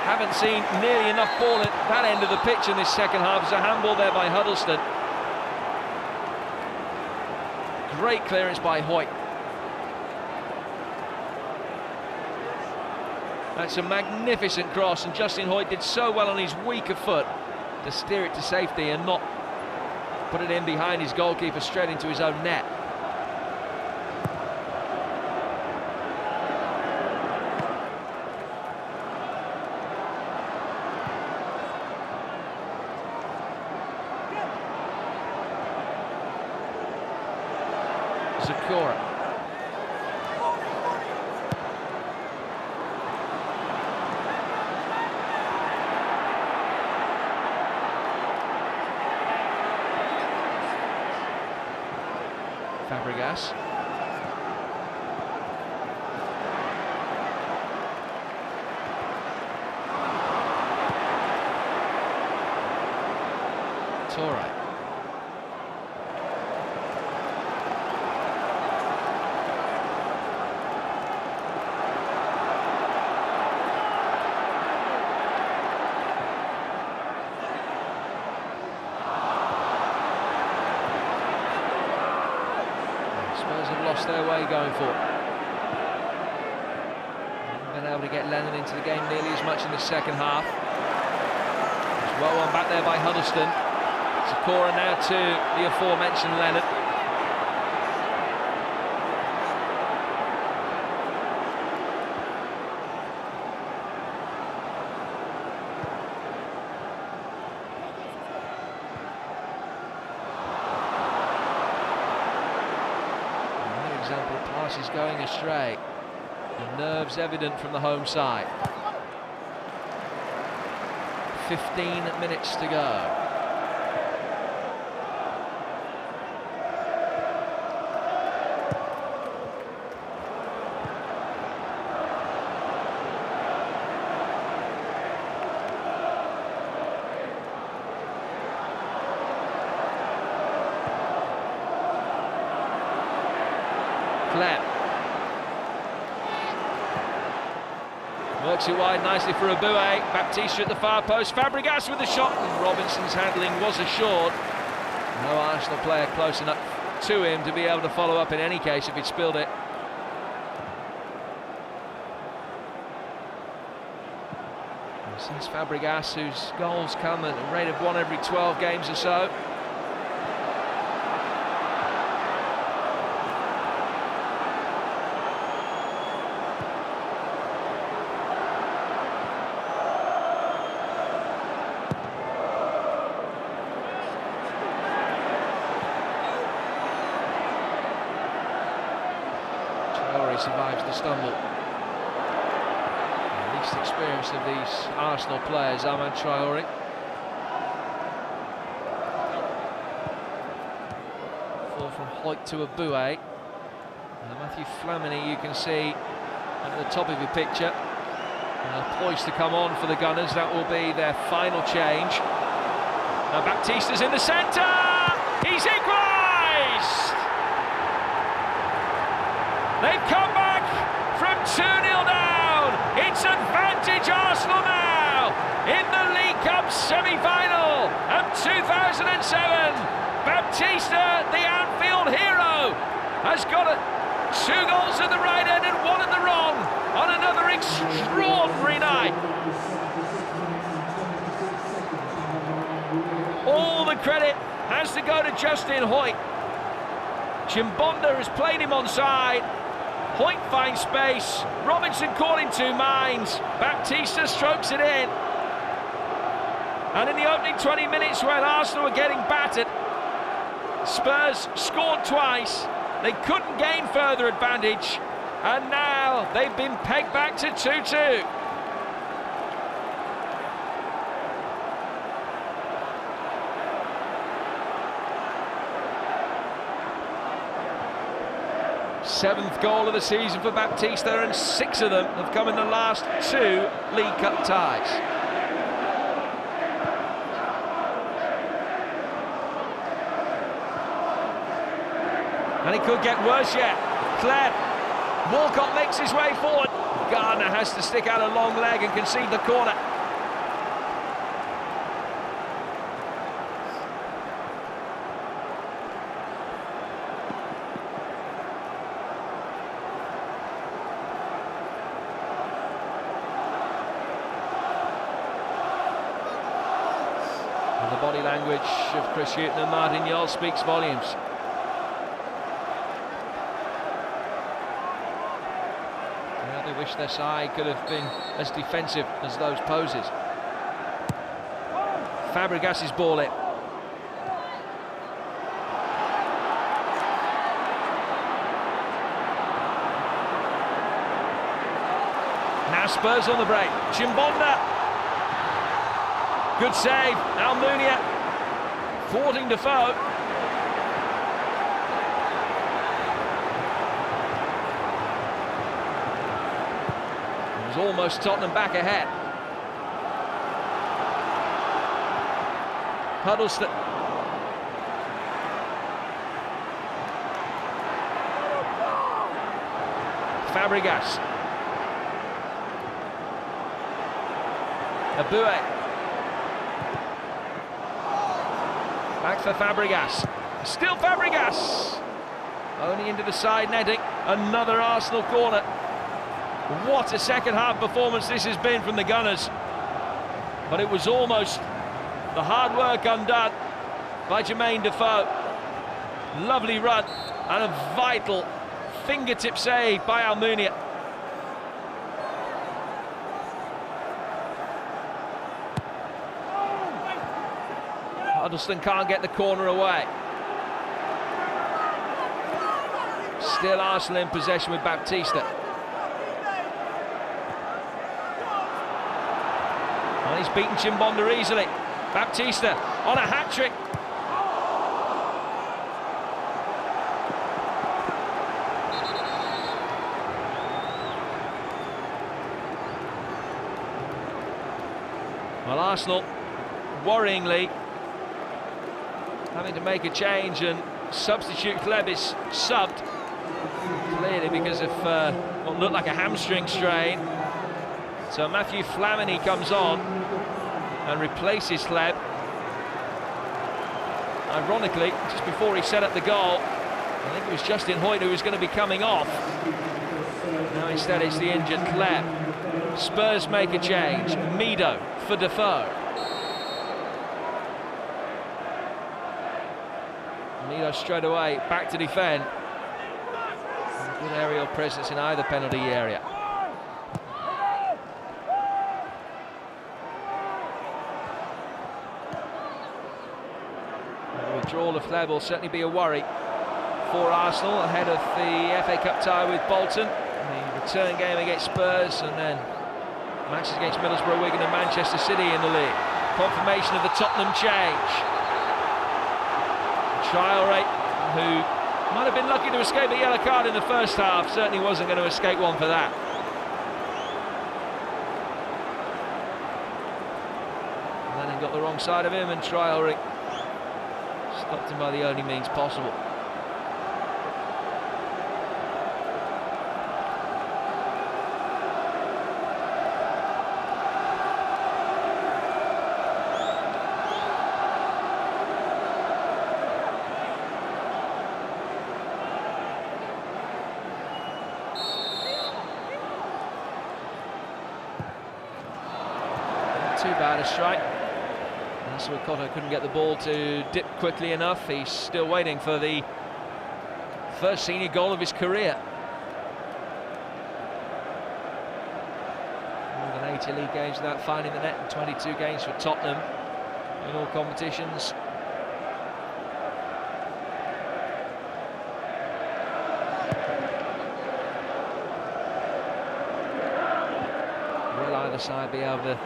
haven't seen nearly enough ball at that end of the pitch in this second half. There's a handball there by Huddleston. Great clearance by Hoyt. That's a magnificent cross, and Justin Hoyt did so well on his weaker foot to steer it to safety and not put it in behind his goalkeeper straight into his own net. Zakora. Fabregas. Torre. Spurs have lost their way going forward. Haven't been able to get Lennon into the game nearly as much in the second half. It's well on back there by Huddleston. Zakora now to the aforementioned Lennon. Example, pass is going astray. The nerves evident from the home side. 15 minutes to go. Kleb. Works it wide nicely for Abue. Baptista at the far post. Fabregas with the shot. And Robinson's handling was assured. No Arsenal player close enough to him to be able to follow up in any case if he'd spilled it. Since Fabregas, whose goals come at a rate of 1 every 12 games or so. survives the stumble. The least experienced of these Arsenal players, Ahmad Traore. Fall from Hoyt to Aboué. Matthew Flamini, you can see at the top of your picture, poised to come on for the Gunners. That will be their final change. Now Baptista's in the centre. He's equalised. They've come back from 2-0 down. It's advantage Arsenal now in the League Cup semi-final of 2007. Baptista, the Anfield hero, has got 2 goals at the right end and 1 at the wrong on another extraordinary night. All the credit has to go to Justin Hoyt. Chimbonda has played him onside. Hoyt finds space. Robinson caught in 2 minds. Baptista strokes it in. And in the opening 20 minutes when Arsenal were getting battered, Spurs scored twice. They couldn't gain further advantage. And now they've been pegged back to 2-2. Seventh goal of the season for Baptista, and 6 of them have come in the last 2 League Cup ties. And it could get worse yet. Kleb, Walcott makes his way forward. Gardner has to stick out a long leg and concede the corner. And the body language of Chris Hughton and Martin Jol speaks volumes. They wish their side could have been as defensive as those poses. Fabregas's ball in. Now Spurs on the break. Chimbonda. Good save. Almunia thwarting Defoe. Almost Tottenham back ahead. Huddleston. Fabregas. Aboué. Back for Fabregas. Still Fabregas. Only into the side netting. Another Arsenal corner. What a second half performance this has been from the Gunners. But it was almost the hard work undone by Jermaine Defoe. Lovely run and a vital fingertip save by Almunia. Huddleston can't get the corner away. Still Arsenal in possession with Baptista. And he's beaten Chimbonda easily. Baptista on a hat-trick. Well, Arsenal, worryingly, having to make a change, and substitute Kleb is subbed, clearly because of what looked like a hamstring strain. So Matthew Flamini comes on and replaces Kleb. Ironically, just before he set up the goal, I think it was Justin Hoyt who was going to be coming off. Now instead it's the injured Kleb. Spurs make a change. Mido for Defoe. Mido straight away back to defend. Good aerial presence in either penalty area. The withdrawal of Kleb will certainly be a worry for Arsenal ahead of the FA Cup tie with Bolton return game against Spurs, and then matches against Middlesbrough, Wigan and Manchester City in the league. Confirmation of the Tottenham change. Traore, who might have been lucky to escape a yellow card in the first half, certainly wasn't going to escape one for that. And then he got the wrong side of him, and Traore stopped him by the only means possible. Too bad a strike. Suakoto couldn't get the ball to dip quickly enough. He's still waiting for the first senior goal of his career. More than 80 league games without finding the net, and 22 games for Tottenham in all competitions. Will either side be able to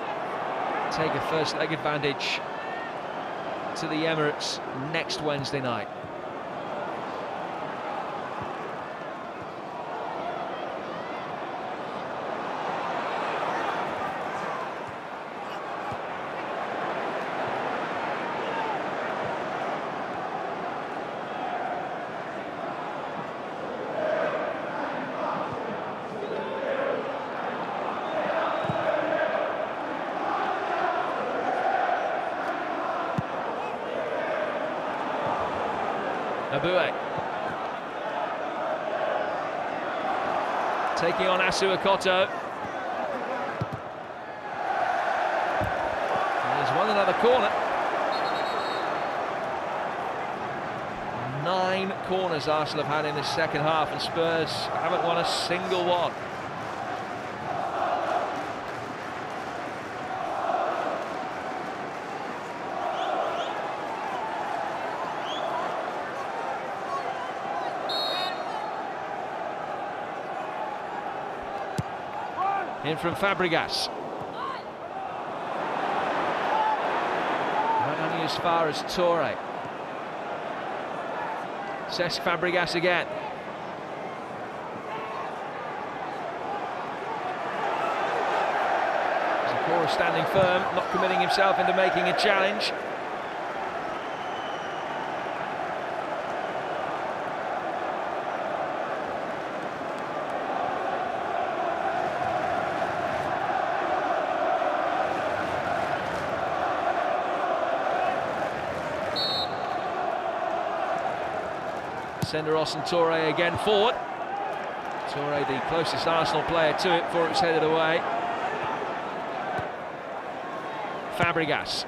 take a first leg advantage to the Emirates next Wednesday night? Abue taking on Suakoto. There's another corner. 9 corners Arsenal have had in this second half, and Spurs haven't won a single one. In from Fabregas. Right only as far as Toure. Cesc Fabregas again. Zakora standing firm, not committing himself into making a challenge. Senderos and Toure again forward. Toure, the closest Arsenal player to it before it's headed away. Fabregas.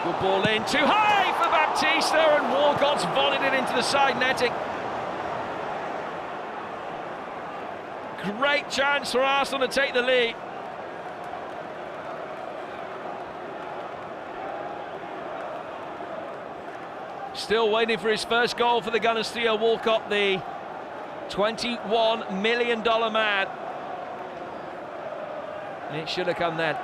Good ball in, too high for Baptista, and Walcott's volleyed it into the side netting. Great chance for Arsenal to take the lead. Still waiting for his first goal for the Gunners. Theo Walcott, the $21 million man. It should have come then.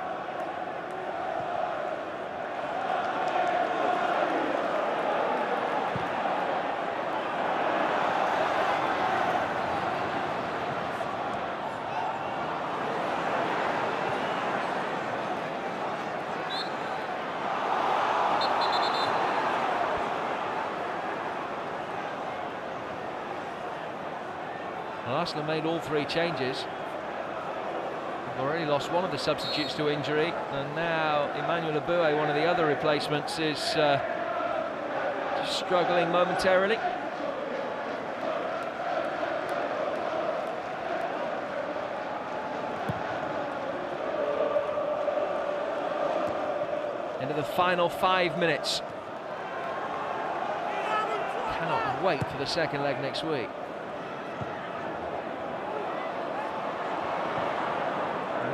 Arsenal made all 3 changes. They've already lost one of the substitutes to injury, and now Emmanuel Abue, one of the other replacements, is just struggling momentarily. Into the final 5 minutes. Cannot wait for the second leg next week.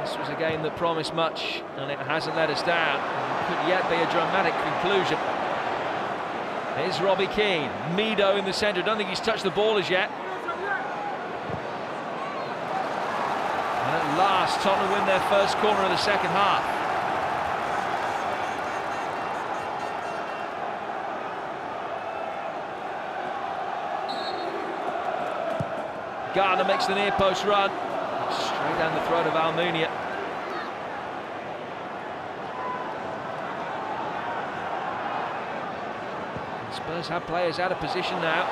This was a game that promised much, and it hasn't let us down. It could yet be a dramatic conclusion. Here's Robbie Keane. Mido in the centre. Don't think he's touched the ball as yet. And at last, Tottenham win their first corner of the second half. Gardner makes the near post run. Straight down the throat of Almunia. Spurs have players out of position now.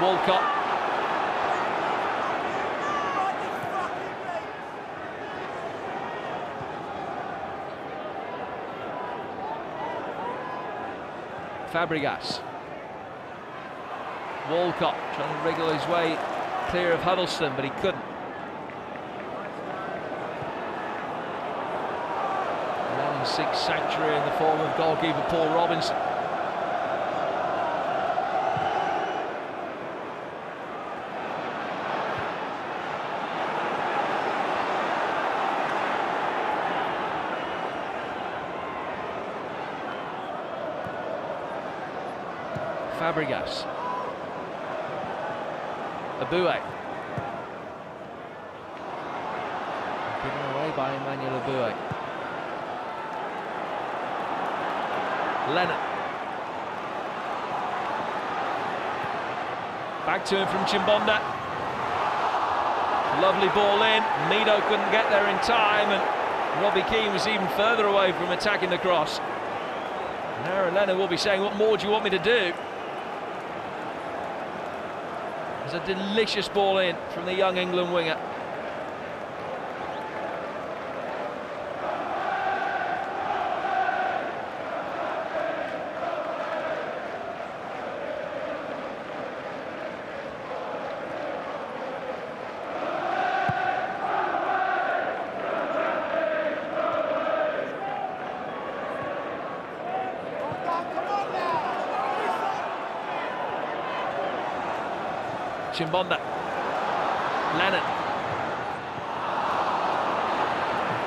Walcott. Fabregas. Walcott trying to wriggle his way clear of Huddleston, but he couldn't. Lennon seeks sanctuary in the form of goalkeeper Paul Robinson. Fabregas. Aboué. Given away by Emmanuel Aboué. Lennon. Back to him from Chimbonda. Lovely ball in. Mido couldn't get there in time, and Robbie Keane was even further away from attacking the cross. Now Lennon will be saying, what more do you want me to do? There's a delicious ball in from the young England winger. Chimbonda. Lennon.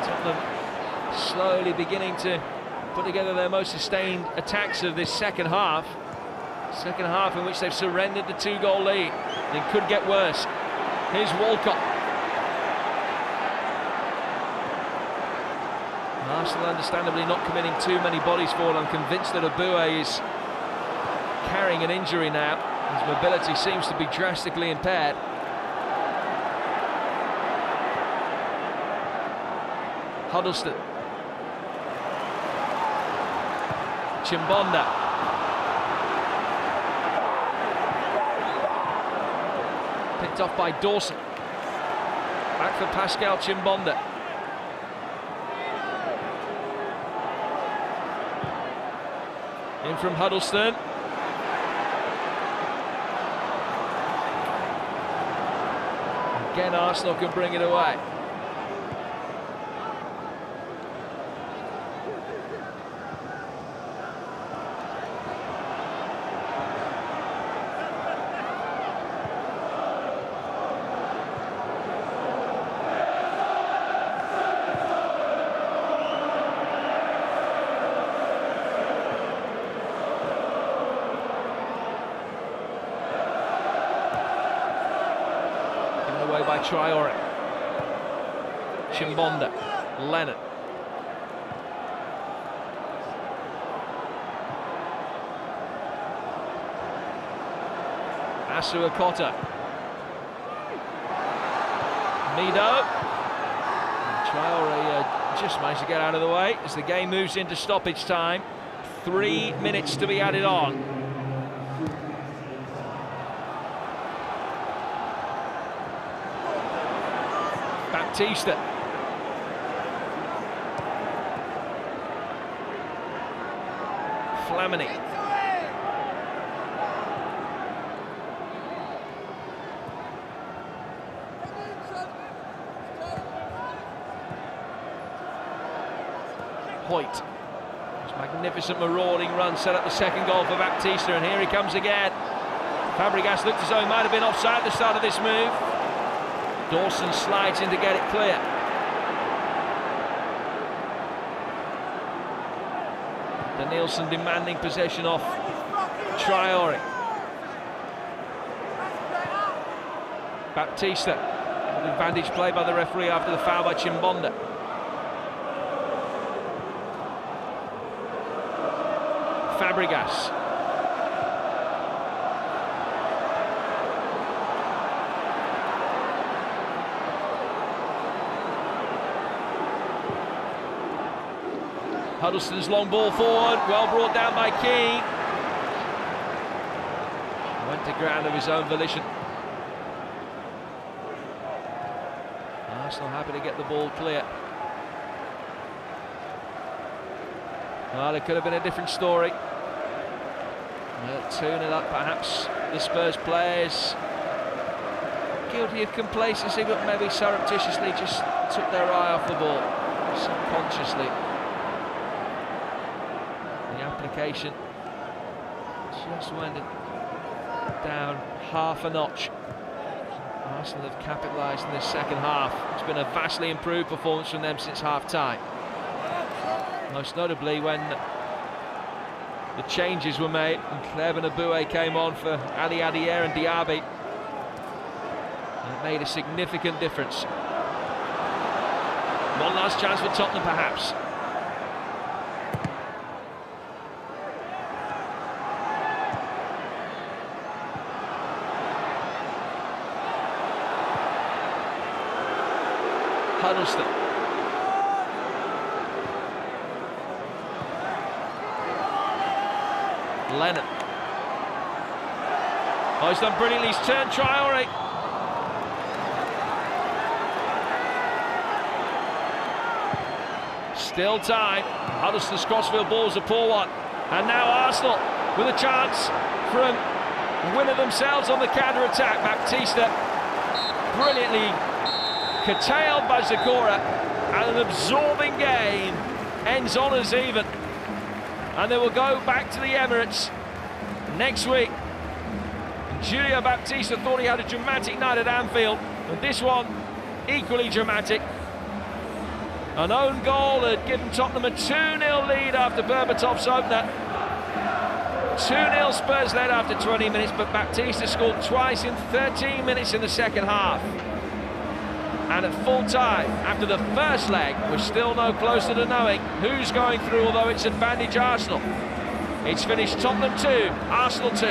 Tottenham slowly beginning to put together their most sustained attacks of this second half. Second half in which they've surrendered the 2-goal lead. It could get worse. Here's Walcott. Arsenal understandably not committing too many bodies forward. I'm convinced that Aboué is carrying an injury now. His mobility seems to be drastically impaired. Huddleston. Chimbonda. Picked off by Dawson. Back for Pascal Chimbonda. In from Huddleston. Again, Arsenal can bring it away. By Traore. Chimbonda. Lennon. Asuakota. Mido. Traore just managed to get out of the way as the game moves into stoppage time. 3 minutes to be added on. Baptista. Flamini. Hoyt. Magnificent marauding run set up the second goal for Baptista, and here he comes again. Fabregas looked as though he might have been offside at the start of this move. Dawson slides in to get it clear. Danielson demanding possession off Traore. Baptista. Advantage play by the referee after the foul by Chimbonda. Fabregas. Huddleston's long ball forward, well brought down by Keane. Went to ground of his own volition. Arsenal happy to get the ball clear. Well, it could have been a different story. 2-0 up, perhaps the Spurs players guilty of complacency, but maybe surreptitiously just took their eye off the ball, subconsciously. The application just went down half a notch. Arsenal have capitalised in this second half. It's been a vastly improved performance from them since half-time. Most notably when the changes were made and Cleve Aboué came on for Ali Adier and Diaby. It made a significant difference. One last chance for Tottenham, perhaps. Huddleston. Lennon. Oh, he's done brilliantly. He's turned Traore. Still time. Huddleston's crossfield ball's a poor one. And now Arsenal with a chance for a winner themselves on the counter-attack. Baptista brilliantly curtailed by Zagora, and an absorbing game ends on as even. And they will go back to the Emirates next week. Julio Baptista thought he had a dramatic night at Anfield, and this one equally dramatic. An own goal had given Tottenham a 2-0 lead after Berbatov's opener. 2-0 Spurs led after 20 minutes, but Baptista scored twice in 13 minutes in the second half. And at full time, after the first leg, we're still no closer to knowing who's going through, although it's advantage Arsenal. It's finished Tottenham 2, Arsenal 2.